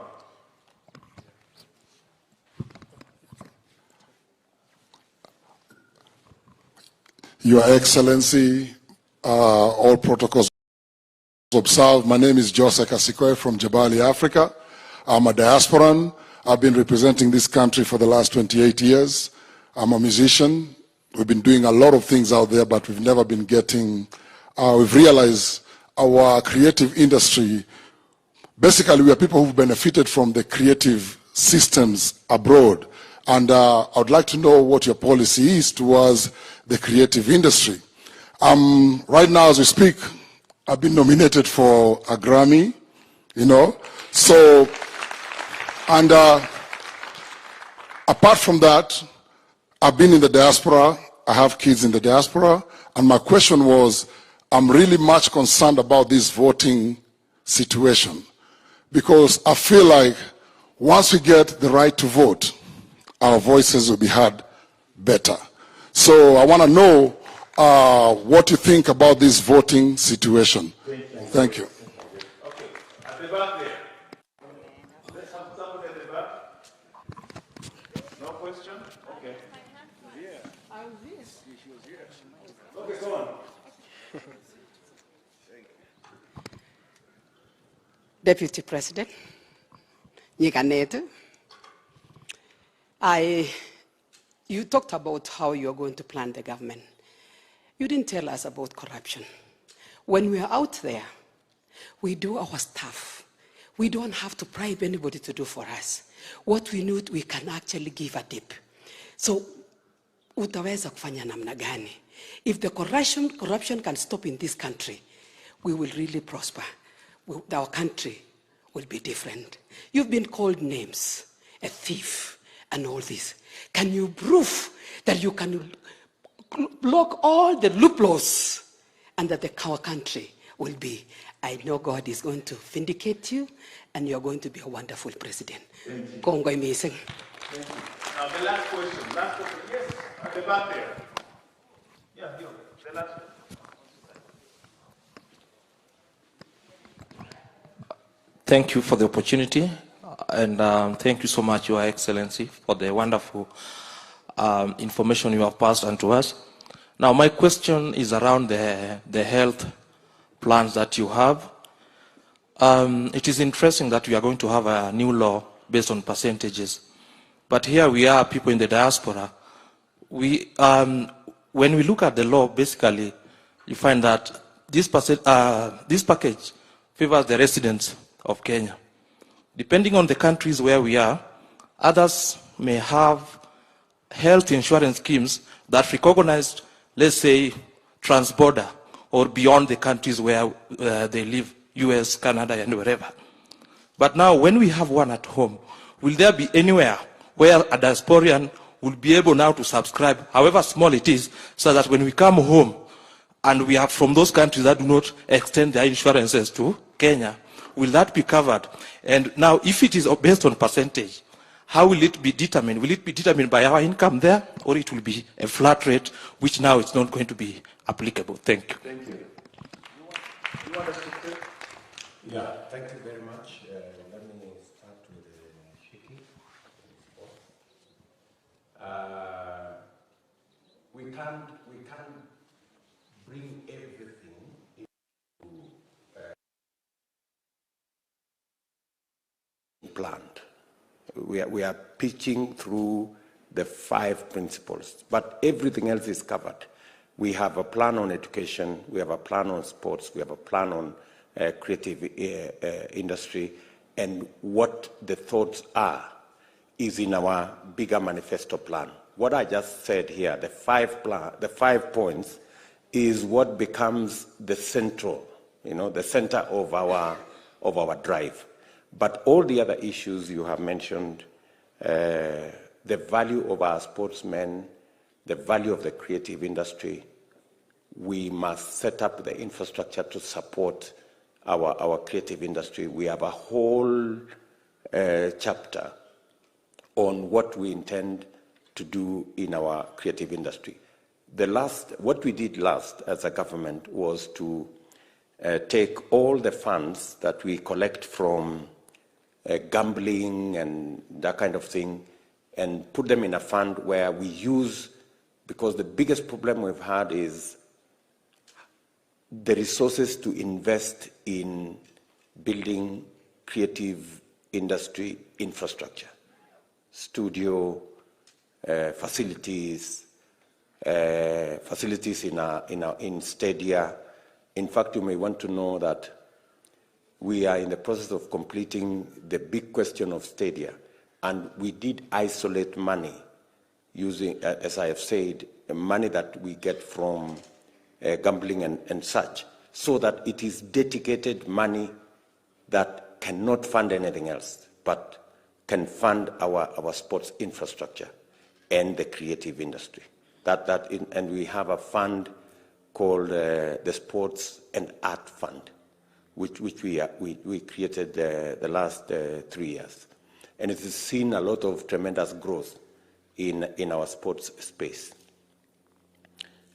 Your Excellency, all protocols observed. My name is Joseph Kasikwe from Jabali, Africa. I'm a diasporan. I've been representing this country for the last 28 years. I'm a musician. We've been doing a lot of things out there, but we've never been getting, we've realized our creative industry, basically we are people who've benefited from the creative systems abroad. And I would like to know what your policy is towards the creative industry. Right now, as we speak, I've been nominated for a Grammy, So, and apart from that, I've been in the diaspora. I have kids in the diaspora. And my question was, I'm really much concerned about this voting situation. Because I feel like once we get the right to vote, our voices will be heard better. So I want to know what you think about this voting situation. Thank you. Okay, at the back there. Let's have someone at the back. No question? Okay. Okay, go on. Deputy President, you talked about how you're going to plan the government. You didn't tell us about corruption. When we are out there, we do our stuff. We don't have to bribe anybody to do for us. What we need, we can actually give a tip. So, utaweza kufanya namna gani? If the corruption can stop in this country, we will really prosper. Our country will be different. You've been called names, a thief, and all this. Can you prove that you can block all the loopholes and that our country will be? I know God is going to vindicate you and you're going to be a wonderful president. Congo amazing. Thank you. Now the last question. Yes, at the back there. Yeah, you. The last one. Thank you for the opportunity, and thank you so much, Your Excellency, for the wonderful information you have passed on to us. Now, my question is around the health plans that you have. It is interesting that we are going to have a new law based on percentages. But here we are, people in the diaspora. When we look at the law, basically, you find that this package favors the residents of Kenya. Depending on the countries where we are, others may have health insurance schemes that recognize, let's say, transborder or beyond the countries where they live, US, Canada, and wherever. But now, when we have one at home, will there be anywhere where a diasporian will be able now to subscribe, however small it is, so that when we come home and we are from those countries that do not extend their insurances to Kenya, will that be covered? And now, if it is based on percentage, how will it be determined? Will it be determined by our income there, or it will be a flat rate, which now it's not going to be applicable? Thank you. Thank you. You want us to take? Yeah, thank you very much. Let me start with Shiki. We can't bring everything into planned. We are pitching through the 5 principles, but everything else is covered. We have a plan on education, we have a plan on sports, we have a plan on creative industry, and what the thoughts are is in our bigger manifesto plan. What I just said here, the 5 points, is what becomes the central, the center of our drive. But all the other issues you have mentioned, the value of our sportsmen, the value of the creative industry, we must set up the infrastructure to support our creative industry. We have a whole chapter on what we intend to do in our creative industry. What we did last as a government was to take all the funds that we collect from gambling and that kind of thing and put them in a fund where we use, because the biggest problem we've had is the resources to invest in building creative industry infrastructure, studio, facilities in stadia. In fact, you may want to know that we are in the process of completing the big question of stadia, and we did isolate money using, as I have said, money that we get from gambling and such, so that it is dedicated money that cannot fund anything else, but can fund our sports infrastructure and the creative industry. And we have a fund called the Sports and Art Fund, which we created the last 3 years. And it has seen a lot of tremendous growth in our sports space.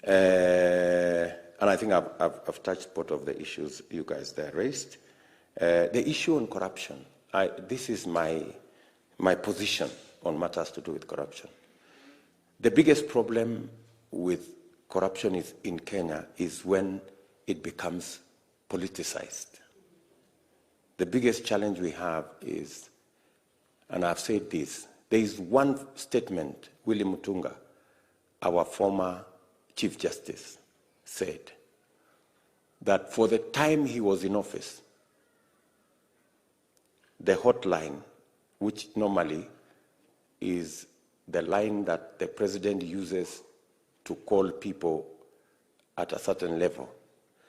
And I think I've touched part of the issues you guys there raised. The issue on corruption, this is my position on matters to do with corruption. The biggest problem with corruption in Kenya is when it becomes politicized. The biggest challenge we have is, and I've said this, there is one statement Willie Mutunga, our former Chief Justice, said, that for the time he was in office, the hotline, which normally is the line that the president uses to call people at a certain level,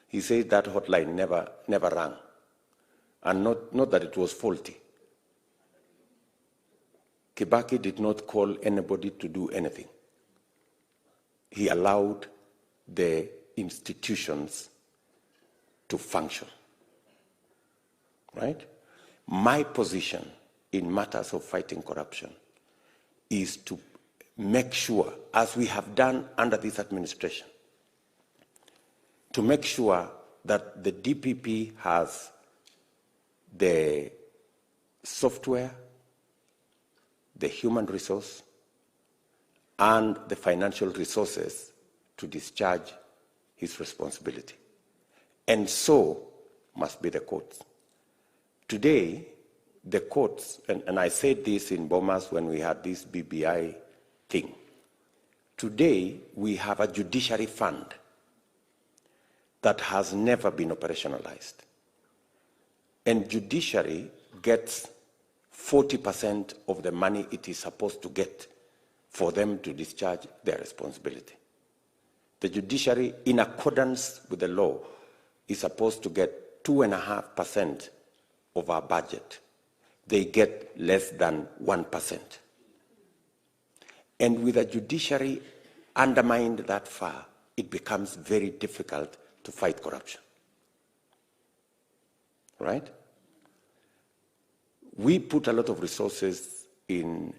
he said that hotline never rang. And not that it was faulty. Kibaki did not call anybody to do anything. He allowed the institutions to function. Right? My position in matters of fighting corruption is to make sure, as we have done under this administration, to make sure that the DPP has the software, the human resource, and the financial resources to discharge his responsibility. And so must be the courts. Today, the courts, and I said this in Bomas when we had this BBI thing. Today, we have a judiciary fund that has never been operationalized. And judiciary gets 40% of the money it is supposed to get for them to discharge their responsibility. The judiciary, in accordance with the law, is supposed to get 2.5% of our budget. They get less than 1%. And with a judiciary undermined that far, it becomes very difficult to fight corruption. Right? We put a lot of resources in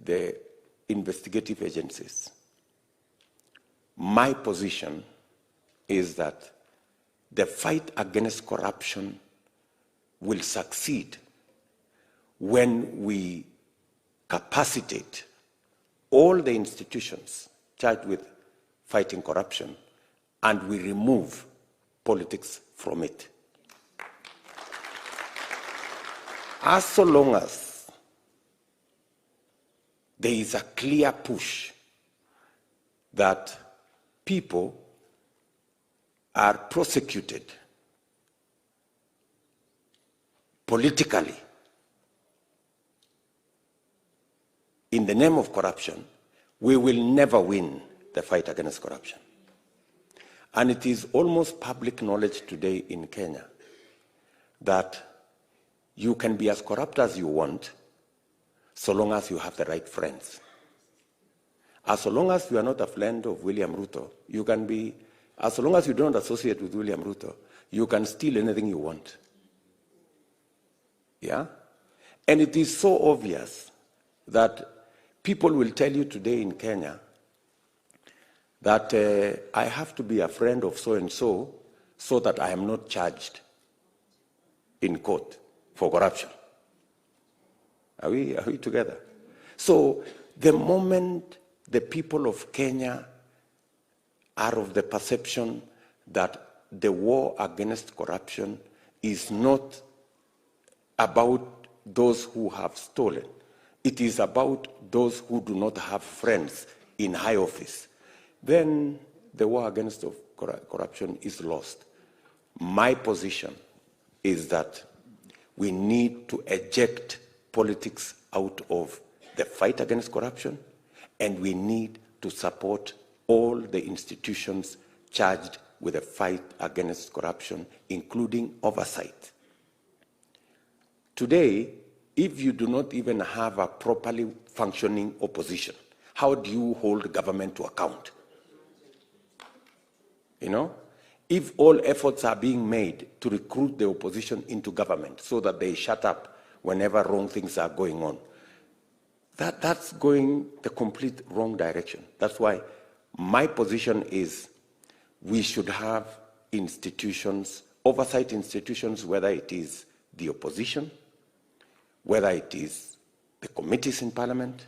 the investigative agencies. My position is that the fight against corruption will succeed when we capacitate all the institutions charged with fighting corruption and we remove politics from it. As so long as there is a clear push that people are prosecuted politically in the name of corruption, we will never win the fight against corruption. And it is almost public knowledge today in Kenya that you can be as corrupt as you want so long as you have the right friends. As long as you are not a friend of William Ruto, you can be, as long as you don't associate with William Ruto, you can steal anything you want. Yeah? And it is so obvious that people will tell you today in Kenya that I have to be a friend of so-and-so so that I am not charged in court for corruption. Are we together? So the moment the people of Kenya are of the perception that the war against corruption is not about those who have stolen. It is about those who do not have friends in high office. Then the war against corruption is lost. My position is that we need to eject politics out of the fight against corruption, and we need to support all the institutions charged with the fight against corruption, including oversight. Today, if you do not even have a properly functioning opposition, how do you hold government to account? You know? If all efforts are being made to recruit the opposition into government so that they shut up whenever wrong things are going on, that's going the complete wrong direction. That's why my position is we should have institutions, oversight institutions, whether it is the opposition, whether it is the committees in parliament,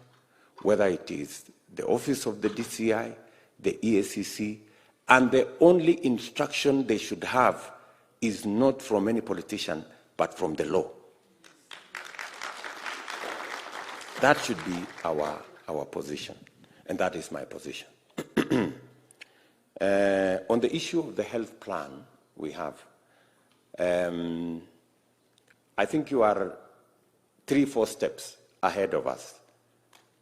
whether it is the office of the DCI, the EACC, and the only instruction they should have is not from any politician, but from the law. That should be our position, and that is my position. On the issue of the health plan we have, I think you are 3-4 steps ahead of us.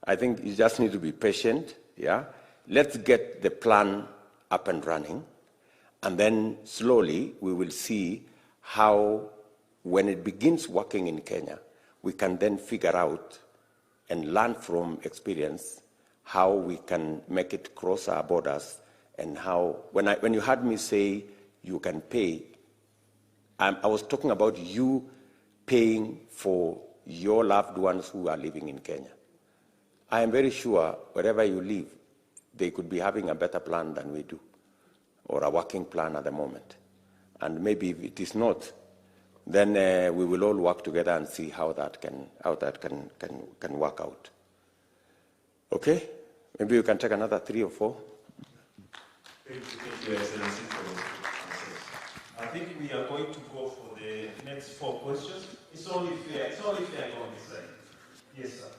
I think you just need to be patient, yeah? Let's get the plan up and running, and then slowly we will see how, when it begins working in Kenya, we can then figure out and learn from experience how we can make it cross our borders, and how, when you heard me say you can pay, I was talking about you paying for your loved ones who are living in Kenya. I am very sure wherever you live, they could be having a better plan than we do, or a working plan at the moment. And maybe if it is not, then we will all work together and see how that can work out. Okay? Maybe you can take another 3 or 4. Thank you, Excellency, for those answers. I think we are going to go for the next 4 questions. It's only fair on this side. Yes, sir.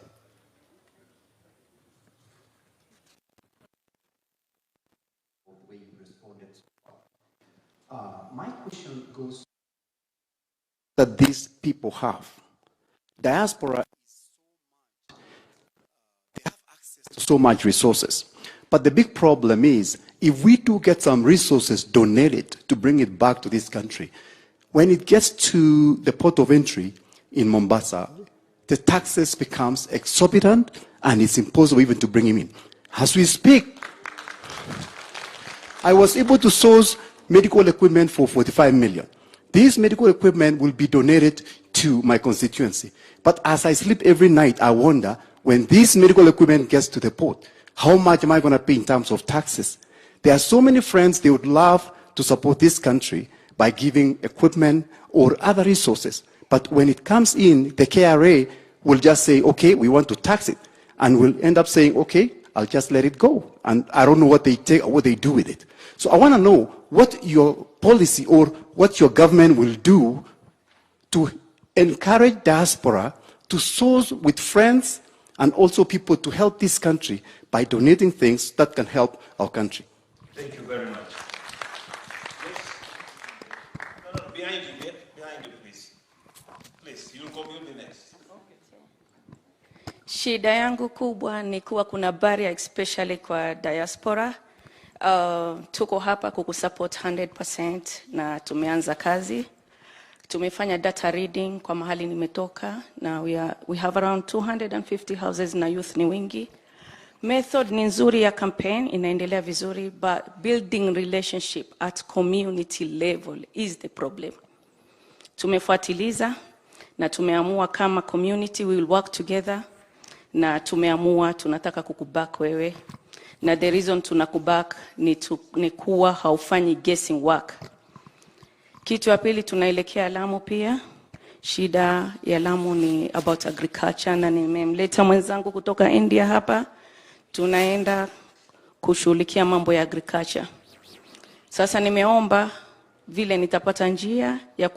The way you responded. My question goes that these people have. Diaspora is so much, they have access to so much resources. But the big problem is, if we do get some resources donated to bring it back to this country, when it gets to the port of entry in Mombasa, the taxes becomes exorbitant and it's impossible even to bring him in. As we speak, I was able to source medical equipment for 45 million. This medical equipment will be donated to my constituency. But as I sleep every night, I wonder, when this medical equipment gets to the port, how much am I going to pay in terms of taxes? There are so many friends, they would love to support this country by giving equipment or other resources. But when it comes in, the KRA will just say, okay, we want to tax it. And we'll end up saying, okay, I'll just let it go. And I don't know what they take or what they do with it. So I want to know what your policy or what your government will do to encourage diaspora to source with friends and also people to help this country by donating things that can help our country. Thank you very much. Yes. No, behind you, please. Please, you'll be next. Shida yangu kubwa ni kuwa kuna barrier especially kwa diaspora. Tuko hapa kukusupport 100% na tumeanza kazi. Tumefanya data reading kwa mahali nimetoka na we have around 250 houses na youth ni wingi. Method ni nzuri ya campaign, inaendelea vizuri, but building relationship at community level is the problem. Tumefuatiliza na tumeamua kama community we will work together na tumeamua tunataka kukuback wewe. Na the reason tunakuback ni kuwa haufanyi guessing work. Kitu ya pili tunaelekea Lamu pia. Shida ya Lamu ni about agriculture na nimemleta mwenzangu kutoka India hapa. Tunaenda kushughulikia mambo ya agriculture. Sasa nimeomba vile nitapata njia ya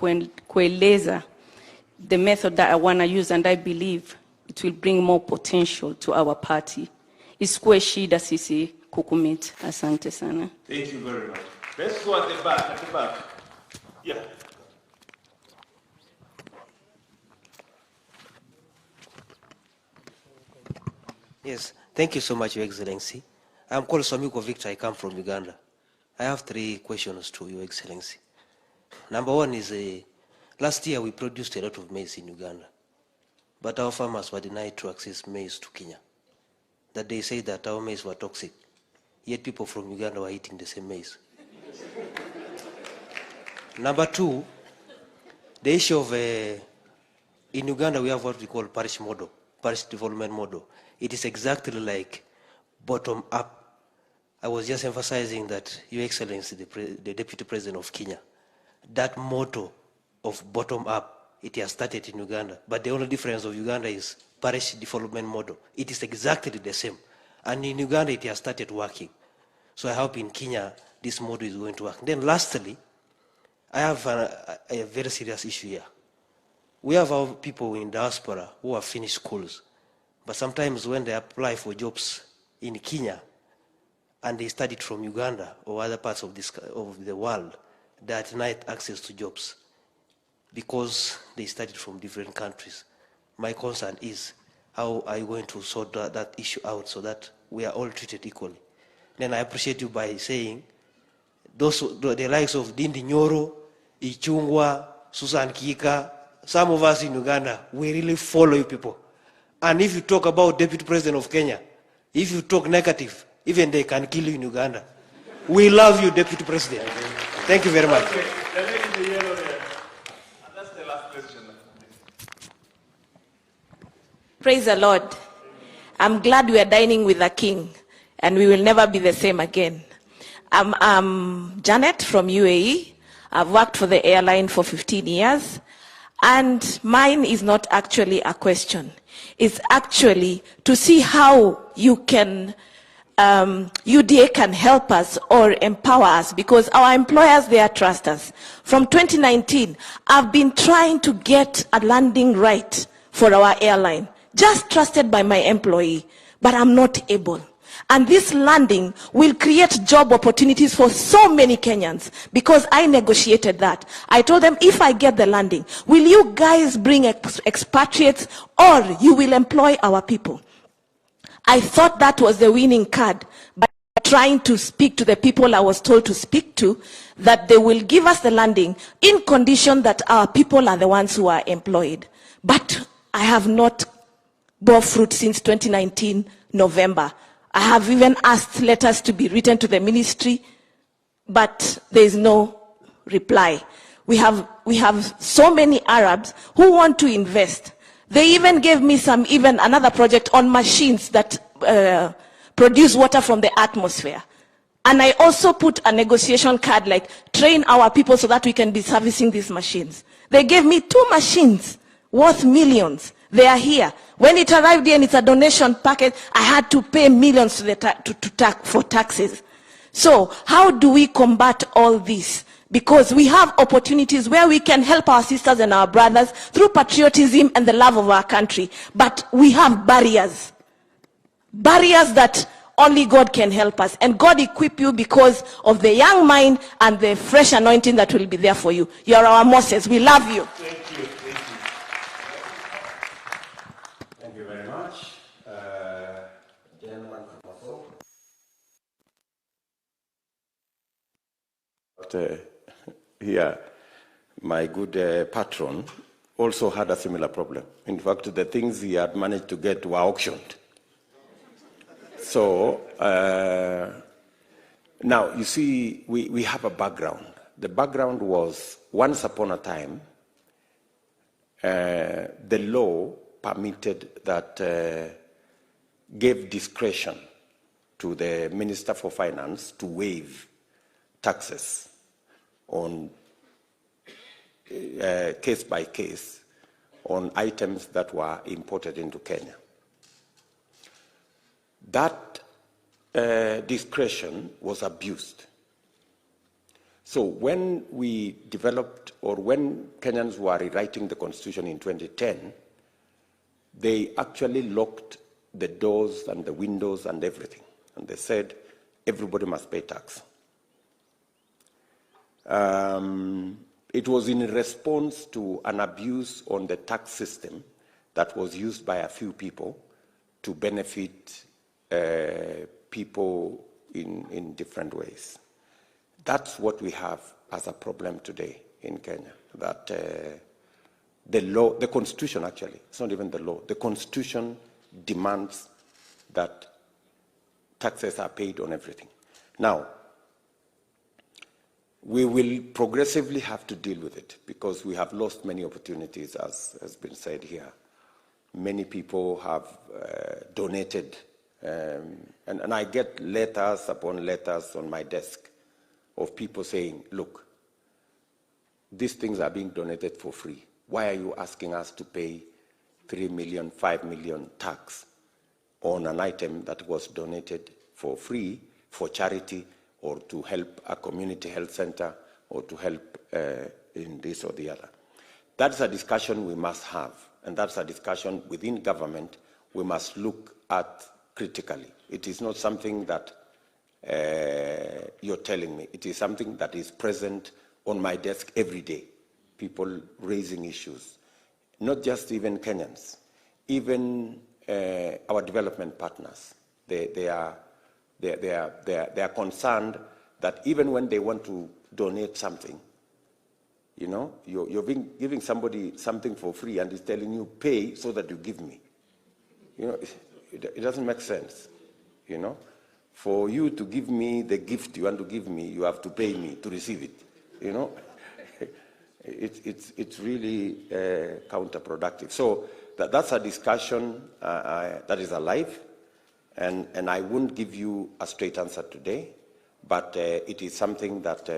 kueleza the method that I want to use and I believe it will bring more potential to our party. Isikuwe shida sisi kukumit. Asante sana. Thank you very much. Let's go at the back, Yeah. Yes, thank you so much, Your Excellency. I'm called Swamiko Victor. I come from Uganda. I have 3 questions to Your Excellency. Number 1 is, last year we produced a lot of maize in Uganda, but our farmers were denied to access maize to Kenya. That they say that our maize were toxic, yet people from Uganda were eating the same maize. Number 2, the issue of, in Uganda we have what we call parish model, parish development model. It is exactly like bottom up. I was just emphasizing that, Your Excellency, the Deputy President of Kenya, that motto of bottom up, it has started in Uganda. But the only difference of Uganda is parish development model. It is exactly the same. And in Uganda, it has started working. So I hope in Kenya, this model is going to work. Then lastly, I have a very serious issue here. We have our people in diaspora who have finished schools. But sometimes when they apply for jobs in Kenya and they studied from Uganda or other parts of the world, they are denied access to jobs because they studied from different countries. My concern is, how are you going to sort that issue out so that we are all treated equally? Then I appreciate you by saying, the likes of Dindi Nyoro, Ichungwa, Susan Kika, some of us in Uganda, we really follow you people. And if you talk about Deputy President of Kenya, if you talk negative, even they can kill you in Uganda. We love you, Deputy President. Thank you very much. Okay. The lady in the yellow there. And that's the last question. Praise the Lord. I'm glad we are dining with the King, and we will never be the same again. I'm Janet from UAE. I've worked for the airline for 15 years. And mine is not actually a question. It's actually to see how you can UDA can help us or empower us, because our employers there trust us. From 2019, I've been trying to get a landing right for our airline, just trusted by my employee, but I'm not able. And this landing will create job opportunities for so many Kenyans, because I negotiated that. I told them, if I get the landing, will you guys bring expatriates, or you will employ our people? I thought that was the winning card, by trying to speak to the people I was told to speak to, that they will give us the landing in condition that our people are the ones who are employed. But I have not bore fruit since 2019 November. I have even asked letters to be written to the ministry, but there is no reply. We have so many Arabs who want to invest. They even gave me another project on machines that produce water from the atmosphere. And I also put a negotiation card, like, train our people so that we can be servicing these machines. They gave me 2 machines worth millions. They are here. When it arrived here and it's a donation packet, I had to pay millions to for taxes. So how do we combat all this? Because we have opportunities where we can help our sisters and our brothers through patriotism and the love of our country. But we have barriers. Barriers that only God can help us. And God equip you because of the young mind and the fresh anointing that will be there for you. You are our Moses. We love you. Thank you. Thank you very much. Gentleman from Oslo. But, here, my good patron also had a similar problem. In fact, the things he had managed to get were auctioned. So, now, you see, we have a background. The background was, once upon a time, the law permitted that, gave discretion to the Minister for Finance to waive taxes on case by case on items that were imported into Kenya. That discretion was abused. So when we developed, or when Kenyans were rewriting the Constitution in 2010, they actually locked the doors and the windows and everything. And they said, everybody must pay tax. It was in response to an abuse on the tax system that was used by a few people to benefit people in different ways. That's what we have as a problem today in Kenya, that the law, the Constitution actually, it's not even the law, the Constitution demands that taxes are paid on everything. Now, we will progressively have to deal with it because we have lost many opportunities, as has been said here. Many people have donated, and I get letters upon letters on my desk of people saying, look, these things are being donated for free. Why are you asking us to pay 3 million, 5 million tax on an item that was donated for free, for charity, or to help a community health center, or to help in this or the other? That's a discussion we must have, and that's a discussion within government we must look at critically. It is not something that you're telling me. It is something that is present on my desk every day. People raising issues, not just even Kenyans, even our development partners. They are concerned that even when they want to donate something, you know, you're giving somebody something for free and he's telling you, pay so that you give me. You know, it doesn't make sense, you know. For you to give me the gift you want to give me, you have to pay me to receive it, you know. It's really counterproductive. So that's a discussion that is alive. And I won't give you a straight answer today, but it is something that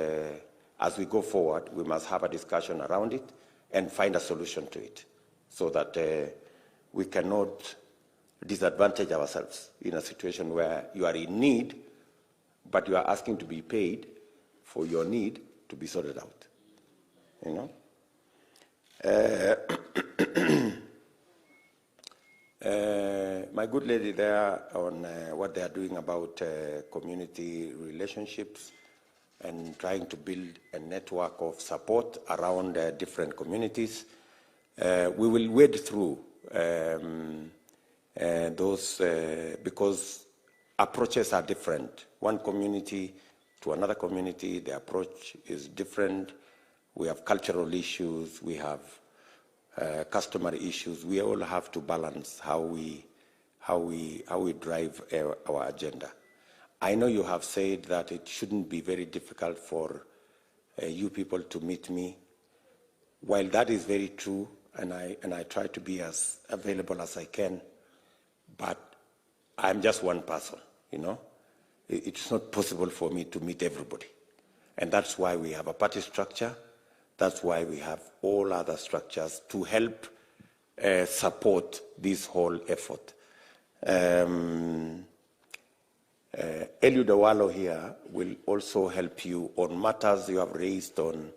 as we go forward, we must have a discussion around it and find a solution to it so that we cannot disadvantage ourselves in a situation where you are in need, but you are asking to be paid for your need to be sorted out. You know? My good lady there on what they are doing about community relationships and trying to build a network of support around different communities. We will wade through those because approaches are different. One community to another community, the approach is different. We have cultural issues, we have customer issues. We all have to balance how we drive our agenda. I know you have said that it shouldn't be very difficult for you people to meet me. While that is very true, and I try to be as available as I can, but I'm just one person, you know. It's not possible for me to meet everybody. And that's why we have a party structure. That's why we have all other structures to help support this whole effort. Eliud Owalo here will also help you on matters you have raised on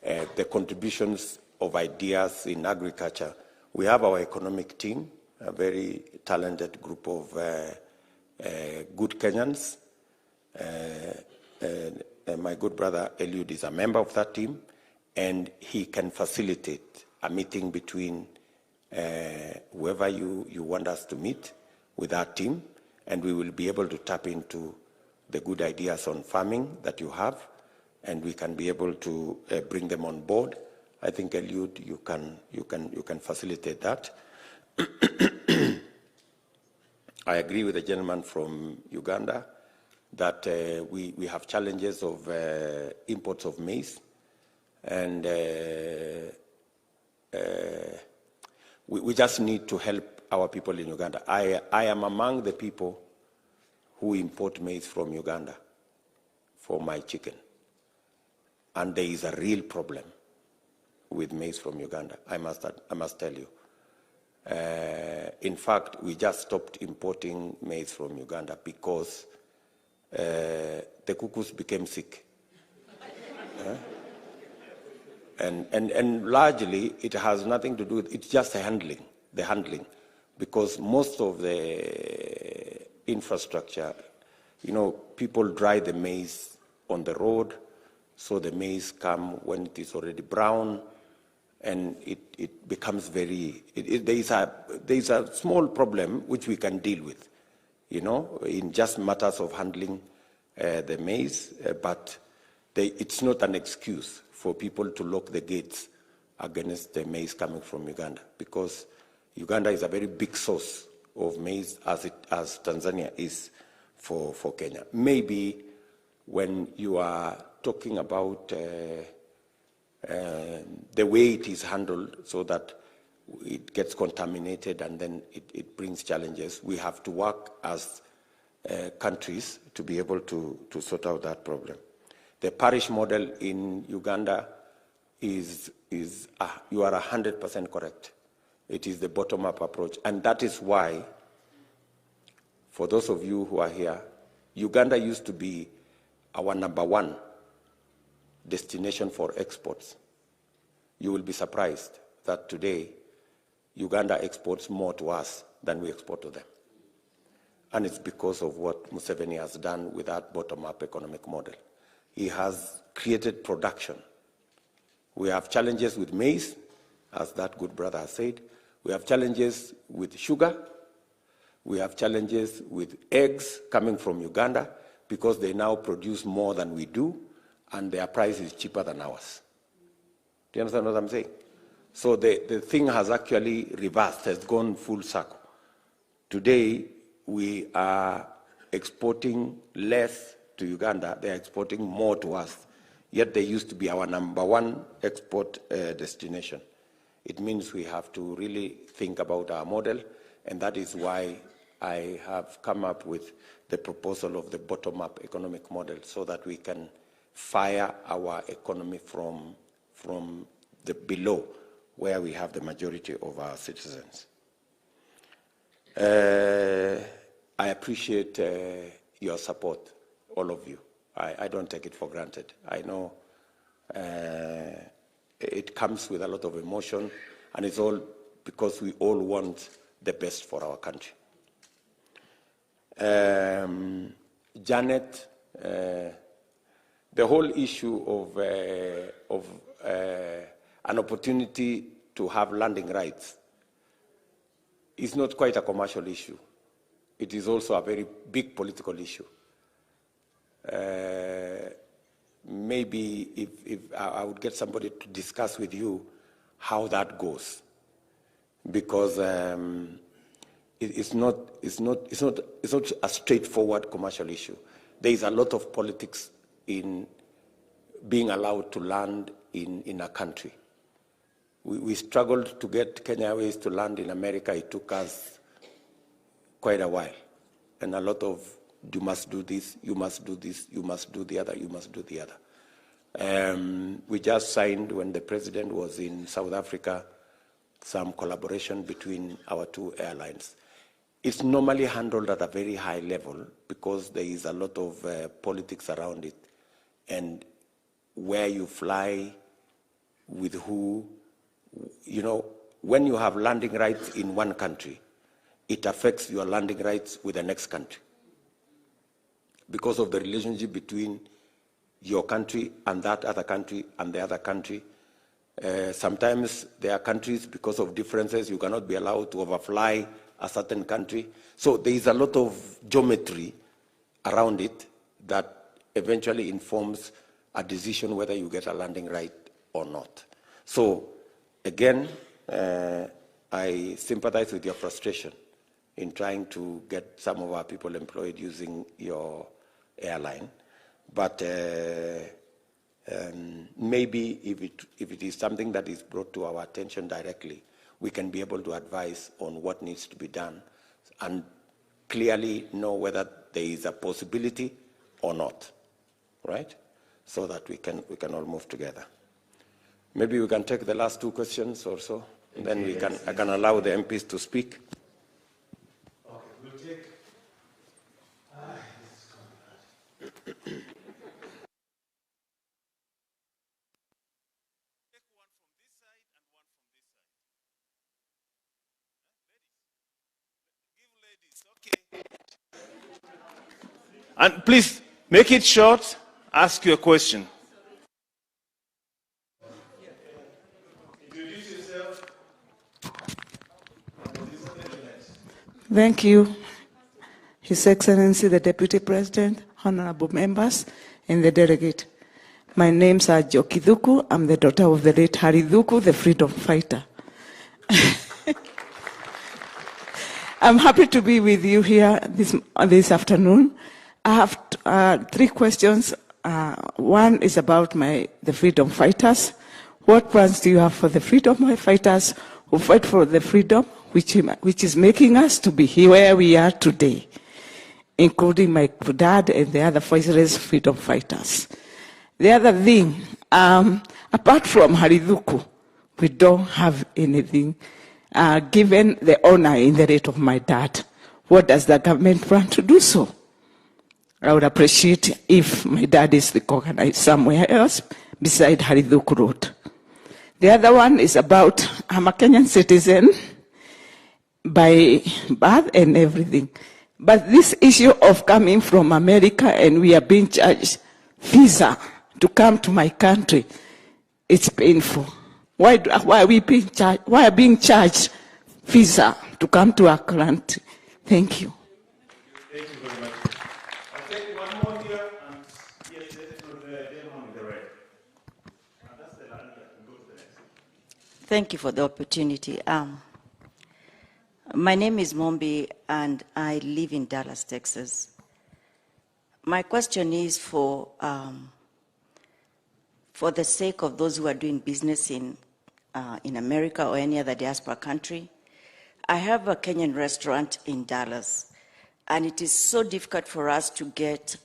the contributions of ideas in agriculture. We have our economic team, a very talented group of good Kenyans. My good brother Eliud is a member of that team, and he can facilitate a meeting between whoever you want us to meet with our team, and we will be able to tap into the good ideas on farming that you have, and we can be able to bring them on board. I think Eliud, you can facilitate that. I agree with the gentleman from Uganda that we have challenges of imports of maize, and we just need to help our people in Uganda. I am among the people who import maize from Uganda for my chicken, and there is a real problem with maize from Uganda, I must tell you. In fact, we just stopped importing maize from Uganda because the cuckoos became sick. And largely, it has nothing to do with, it's just the handling, because most of the infrastructure, you know, people dry the maize on the road, so the maize come when it is already brown, and it becomes very, there is a small problem which we can deal with, you know, in just matters of handling the maize, but it's not an excuse for people to lock the gates against the maize coming from Uganda, because Uganda is a very big source of maize as Tanzania is for Kenya. Maybe when you are talking about the way it is handled so that it gets contaminated and then it brings challenges, we have to work as countries to be able to sort out that problem. The parish model in Uganda is you are 100% correct. It is the bottom-up approach. And that is why, for those of you who are here, Uganda used to be our #1 destination for exports. You will be surprised that today, Uganda exports more to us than we export to them. And it's because of what Museveni has done with that bottom-up economic model. He has created production. We have challenges with maize, as that good brother has said. We have challenges with sugar. We have challenges with eggs coming from Uganda because they now produce more than we do, and their price is cheaper than ours. Do you understand what I'm saying? So the thing has actually reversed, has gone full circle. Today, we are exporting less to Uganda, they're exporting more to us. Yet they used to be our #1 export destination. It means we have to really think about our model, and that is why I have come up with the proposal of the bottom-up economic model so that we can fire our economy from the below, where we have the majority of our citizens. I appreciate your support, all of you. I don't take it for granted. I know it comes with a lot of emotion, and it's all because we all want the best for our country. Janet, the whole issue of an opportunity to have landing rights is not quite a commercial issue. It is also a very big political issue. Maybe if I would get somebody to discuss with you how that goes, because it's not a straightforward commercial issue. There is a lot of politics in being allowed to land in a country. We struggled to get Kenya Airways to land in America. It took us quite a while, and a lot of you must do this, you must do this, you must do the other, you must do the other. We just signed, when the president was in South Africa, some collaboration between our two airlines. It's normally handled at a very high level because there is a lot of politics around it, and where you fly, with who. You know, when you have landing rights in one country, it affects your landing rights with the next country because of the relationship between your country and that other country and the other country. Sometimes there are countries, because of differences, you cannot be allowed to overfly a certain country. So there is a lot of geometry around it that eventually informs a decision whether you get a landing right or not. So again, I sympathize with your frustration in trying to get some of our people employed using your airline. But maybe if it is something that is brought to our attention directly, we can be able to advise on what needs to be done and clearly know whether there is a possibility or not, right? So that we can all move together. Maybe we can take the last two questions or so, and then I can allow the MPs to speak. Okay, we'll take. And please make it short. Ask your question. Thank you, His Excellency, the Deputy President, honorable members, and the delegate. My name's Joki Dhuku. I'm the daughter of the late Harry Dhuku, the freedom fighter. I'm happy to be with you here this afternoon. I have three questions. One is about the freedom fighters. What plans do you have for the freedom fighters who fight for the freedom which is making us to be here where we are today, including my dad and the other voiceless freedom fighters? The other thing, apart from Harry Dhuku, we don't have anything. Given the honor in the rate of my dad, what does the government plan to do so? I would appreciate if my dad is recognized somewhere else beside Harry Dhuku Road. The other one is about, I'm a Kenyan citizen by birth and everything. But this issue of coming from America and we are being charged visa to come to my country, it's painful. Why are we being charged? Why are being charged visa to come to our country? Thank you. Thank you very much. I'll take one more here, and yes, to the gentleman in the red. And that's the line here. We'll go to the next. Thank you for the opportunity. My name is Mombi, and I live in Dallas, Texas. My question is for the sake of those who are doing business in America or any other diaspora country. I have a Kenyan restaurant in Dallas, and it is so difficult for us to get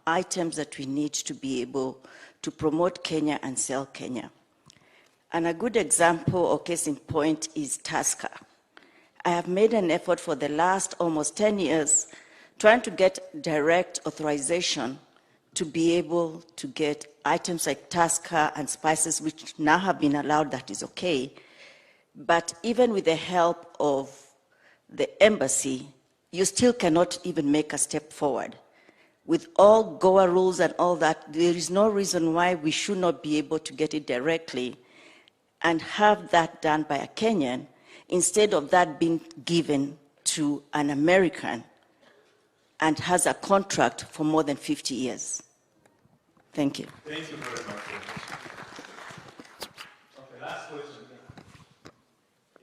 items that we need to be able to promote Kenya and sell Kenya. And a good example or case in point is Tusker. I have made an effort for the last almost 10 years trying to get direct authorization to be able to get items like Tusker and spices, which now have been allowed, that is okay. But even with the help of the embassy, you still cannot even make a step forward. With all GOA rules and all that, there is no reason why we should not be able to get it directly and have that done by a Kenyan instead of that being given to an American and has a contract for more than 50 years. Thank you. Thank you very much. Okay, last question.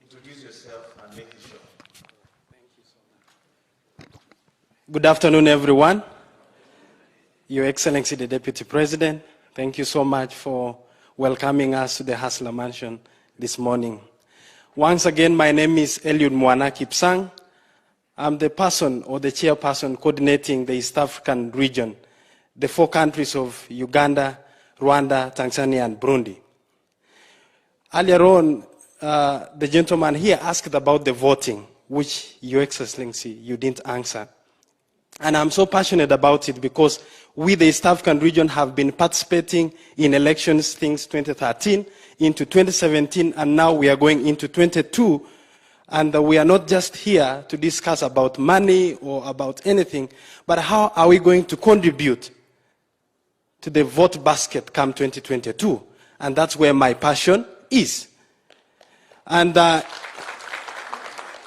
Introduce yourself and make it short. Thank you so much. Good afternoon, everyone. Your Excellency, the Deputy President, thank you so much for welcoming us to the Hustler Mansion this morning. Once again, my name is Eliud Mwana Kipsang. I'm the person or the chairperson coordinating the East African region, the 4 countries of Uganda, Rwanda, Tanzania, and Burundi. Earlier on, the gentleman here asked about the voting, which, Your Excellency, you didn't answer. And I'm so passionate about it because we, the East African region, have been participating in elections since 2013 into 2017, and now we are going into 2022. And we are not just here to discuss about money or about anything, but how are we going to contribute to the vote basket come 2022? And that's where my passion is. And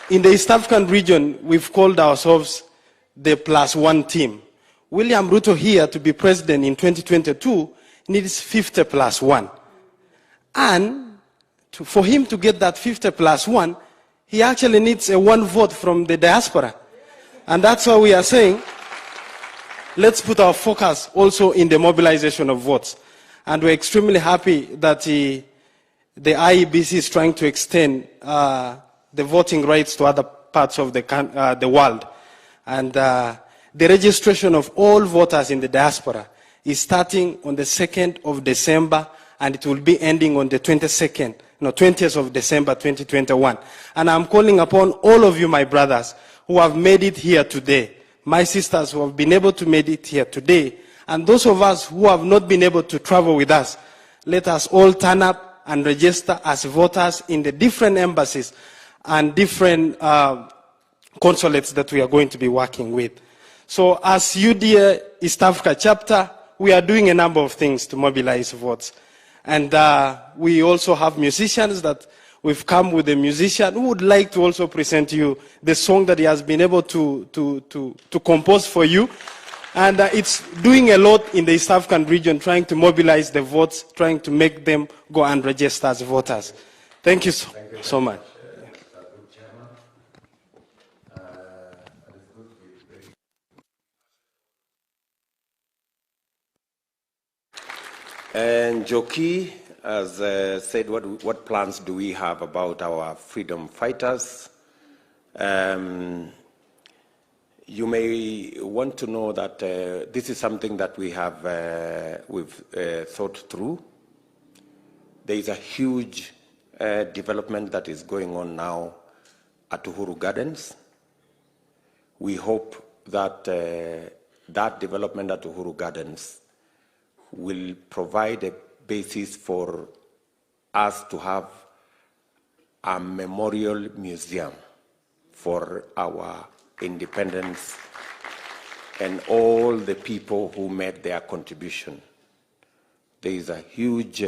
in the East African region, we've called ourselves the +1 team. William Ruto here to be president in 2022 needs 50 + 1. And for him to get that 50 + 1, he actually needs a 1 vote from the diaspora. And that's why we are saying, let's put our focus also in the mobilization of votes. And we're extremely happy that the IEBC is trying to extend the voting rights to other parts of the world. And the registration of all voters in the diaspora is starting on the 2nd of December, and it will be ending on the 20th of December 2021. And I'm calling upon all of you, my brothers, who have made it here today, my sisters who have been able to make it here today, and those of us who have not been able to travel with us, let us all turn up and register as voters in the different embassies and different consulates that we are going to be working with. So as UDA East Africa chapter, we are doing a number of things to mobilize votes. And we also have musicians that we've come with a musician who would like to also present you the song that he has been able to compose for you. And it's doing a lot in the East African region, trying to mobilize the votes, trying to make them go and register as voters. Thank you so much. And Joki has said, what plans do we have about our freedom fighters? You may want to know that this is something that we've thought through. There is a huge development that is going on now at Uhuru Gardens. We hope that that development at Uhuru Gardens will provide a basis for us to have a memorial museum for our independence and all the people who made their contribution. There is a huge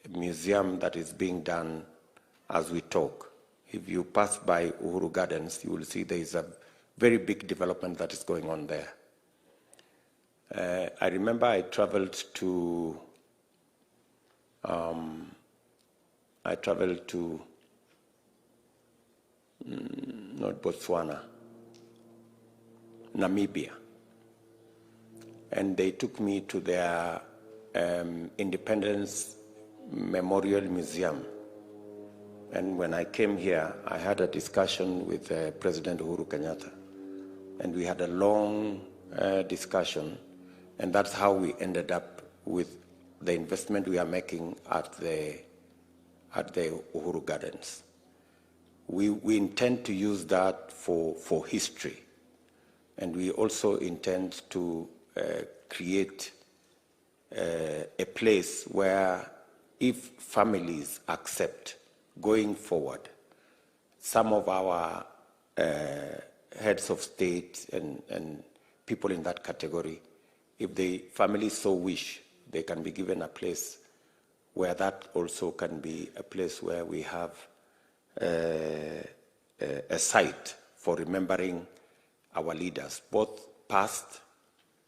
museum that is being done as we talk. If you pass by Uhuru Gardens, you will see there is a very big development that is going on there. I remember I traveled to not Botswana, Namibia, and they took me to their Independence Memorial Museum. And when I came here, I had a discussion with President Uhuru Kenyatta, and we had a long discussion, and that's how we ended up with the investment we are making at the Uhuru Gardens. we intend to use that for history. And we also intend to create a place where if families accept going forward, some of our heads of state and people in that category, if the families so wish, they can be given a place where that also can be a place where we have a site for remembering our leaders, both past,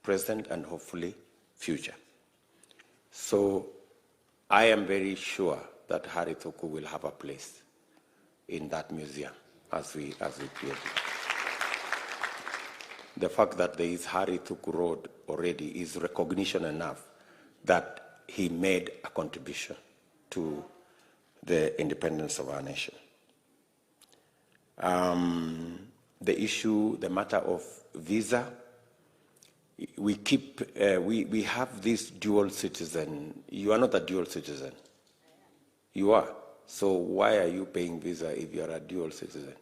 present, and hopefully future. So I am very sure that Harry Thuku will have a place in that museum as we create it. The fact that there is Harry Thuku Road already is recognition enough that he made a contribution to the independence of our nation. The issue, the matter of visa, we have this dual citizen. You are not a dual citizen. You are. So why are you paying visa if you are a dual citizen?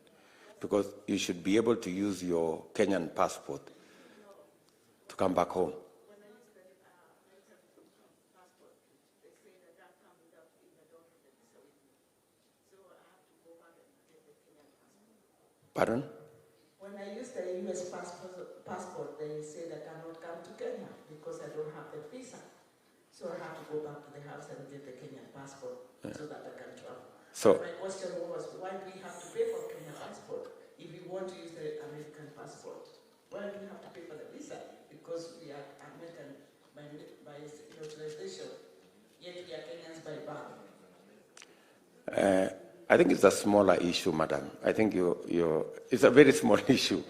Because you should be able to use your Kenyan passport to come back home. Pardon? When I use the US passport, they say that I cannot come to Kenya because I don't have the visa. So I have to go back to the house and get the Kenyan passport so that I can travel. So my question was, why do we have to pay for Kenyan passport if we want to use the American passport? Why do we have to pay for the visa? Because we are American by naturalization, yet we are Kenyans by birth. I think it's a smaller issue, madam. I think it's a very small issue.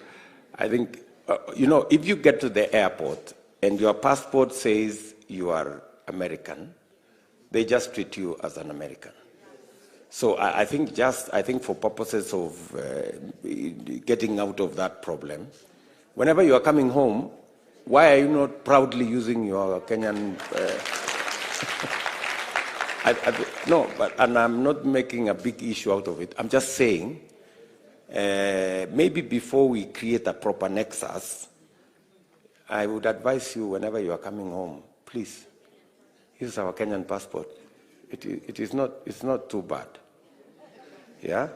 I think, if you get to the airport and your passport says you are American, they just treat you as an American. So I think for purposes of getting out of that problem, whenever you are coming home, why are you not proudly using your Kenyan... and I'm not making a big issue out of it. I'm just saying, maybe before we create a proper nexus, I would advise you, whenever you are coming home, please use our Kenyan passport. It's not too bad. Yeah?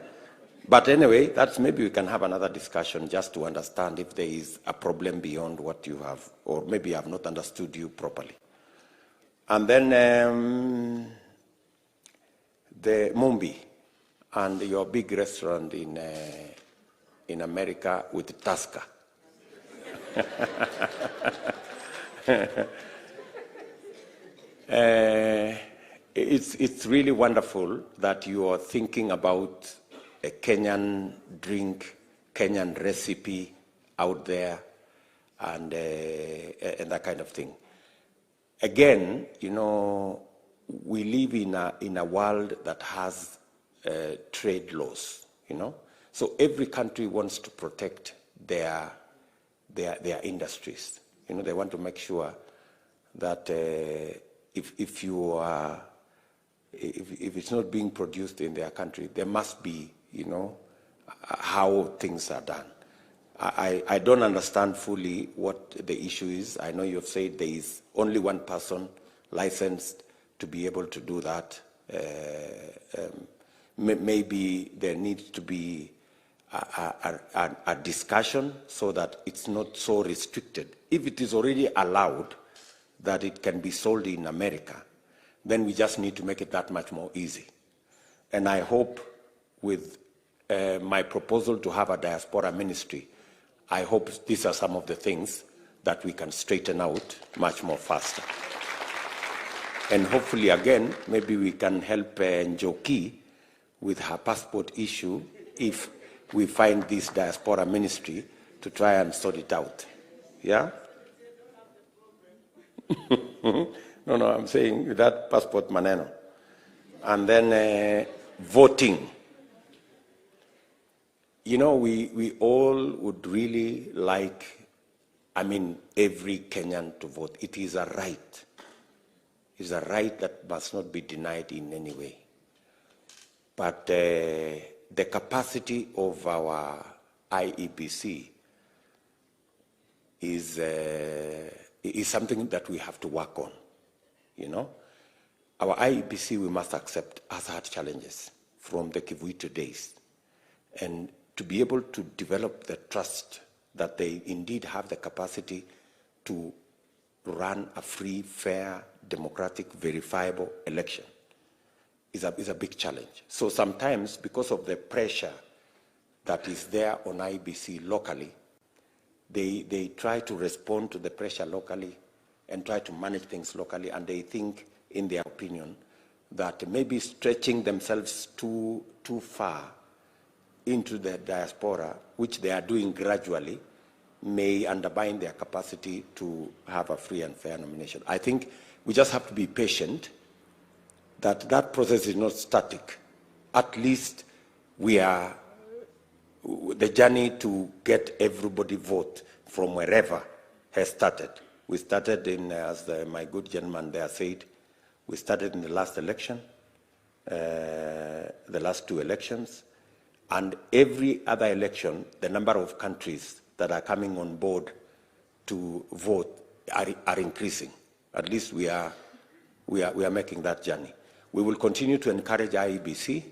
But anyway, maybe we can have another discussion just to understand if there is a problem beyond what you have, or maybe I have not understood you properly. And then the Mumbi and your big restaurant in America with Tusker. It's really wonderful that you are thinking about a Kenyan drink, Kenyan recipe out there, and that kind of thing. Again, we live in a world that has trade laws, So every country wants to protect their industries. They want to make sure that if it's not being produced in their country, there must be, how things are done. I don't understand fully what the issue is. I know you've said there is only one person licensed to be able to do that. Maybe there needs to be a discussion so that it's not so restricted. If it is already allowed that it can be sold in America, then we just need to make it that much more easy. And I hope with my proposal to have a diaspora ministry, I hope these are some of the things that we can straighten out much more faster. And hopefully, again, maybe we can help Njoki with her passport issue if we find this diaspora ministry to try and sort it out. Yeah? No, I'm saying that passport maneno. And then voting. We all would really like, every Kenyan to vote. It is a right. It's a right that must not be denied in any way. But the capacity of our IEBC is something that we have to work on, you know. Our IEBC, we must accept, has had challenges from the Kivuito days. And to be able to develop the trust that they indeed have the capacity to run a free, fair, democratic, verifiable election is a big challenge. So sometimes, because of the pressure that is there on IEBC locally, they try to respond to the pressure locally and try to manage things locally, and they think, in their opinion, that maybe stretching themselves too far into the diaspora, which they are doing gradually, may undermine their capacity to have a free and fair nomination. I think we just have to be patient, that process is not static. At least the journey to get everybody vote from wherever has started. We started in, as my good gentleman there said, we started in the last election, the last 2 elections, and every other election, the number of countries that are coming on board to vote are increasing. At least we are making that journey. We will continue to encourage IEBC.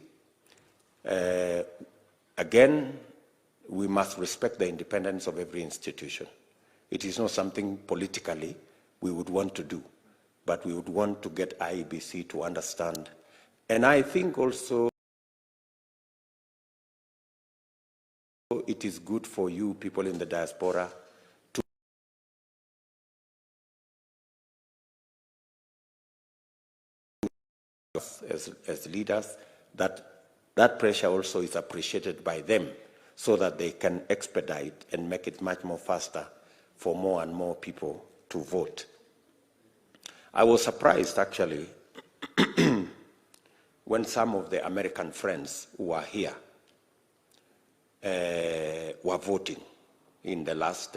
Again, we must respect the independence of every institution. It is not something politically we would want to do, but we would want to get IEBC to understand. And I think also it is good for you people in the diaspora to as leaders, that pressure also is appreciated by them, so that they can expedite and make it much more faster for more and more people to vote. I was surprised, actually, when some of the American friends who are here were voting in the last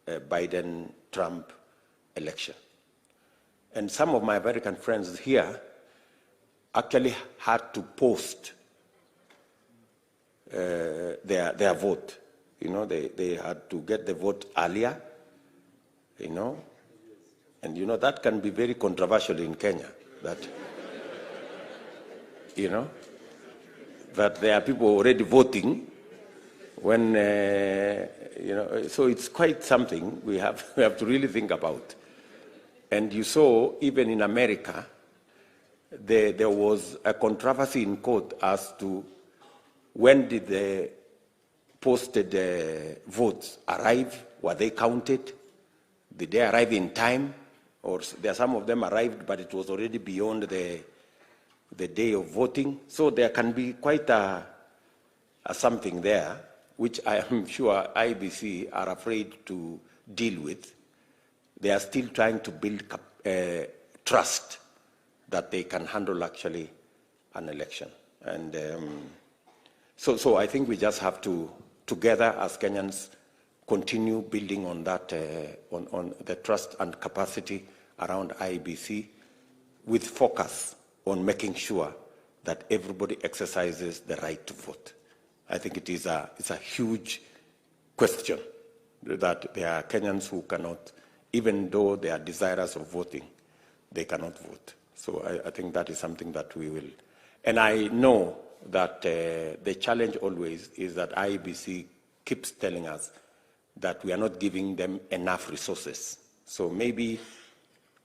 Biden-Trump election. And some of my American friends here actually had to post their vote. You know, they had to get the vote earlier, you know. And, you know, that can be very controversial in Kenya, that, you know, that there are people already voting when, you know, so it's quite something we have to really think about. And you saw, even in America, there was a controversy in court as to when did the posted votes arrive? Were they counted? Did they arrive in time? Or there some of them arrived, but it was already beyond the day of voting. So there can be quite a something there, which I am sure IBC are afraid to deal with. They are still trying to build trust that they can handle actually an election. And so I think we just have to, together as Kenyans, continue building on that, on the trust and capacity around IEBC, with focus on making sure that everybody exercises the right to vote. I think it's a huge question that there are Kenyans who cannot, even though they are desirous of voting, they cannot vote. So I think that is something that we will. And I know that the challenge always is that IEBC keeps telling us that we are not giving them enough resources. So maybe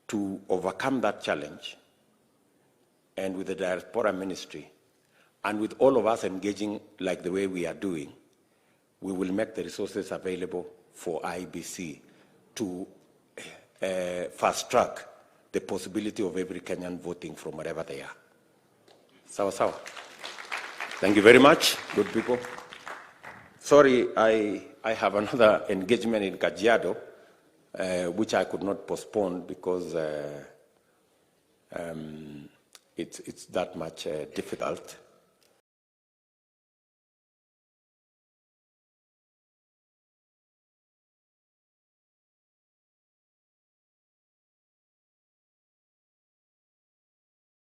to overcome that challenge, and with the Diaspora Ministry, and with all of us engaging like the way we are doing, we will make the resources available for IEBC to fast track the possibility of every Kenyan voting from wherever they are. Sawa sawa. Thank you very much, good people. Sorry, I have another engagement in Kajiado, which I could not postpone because it's that much difficult.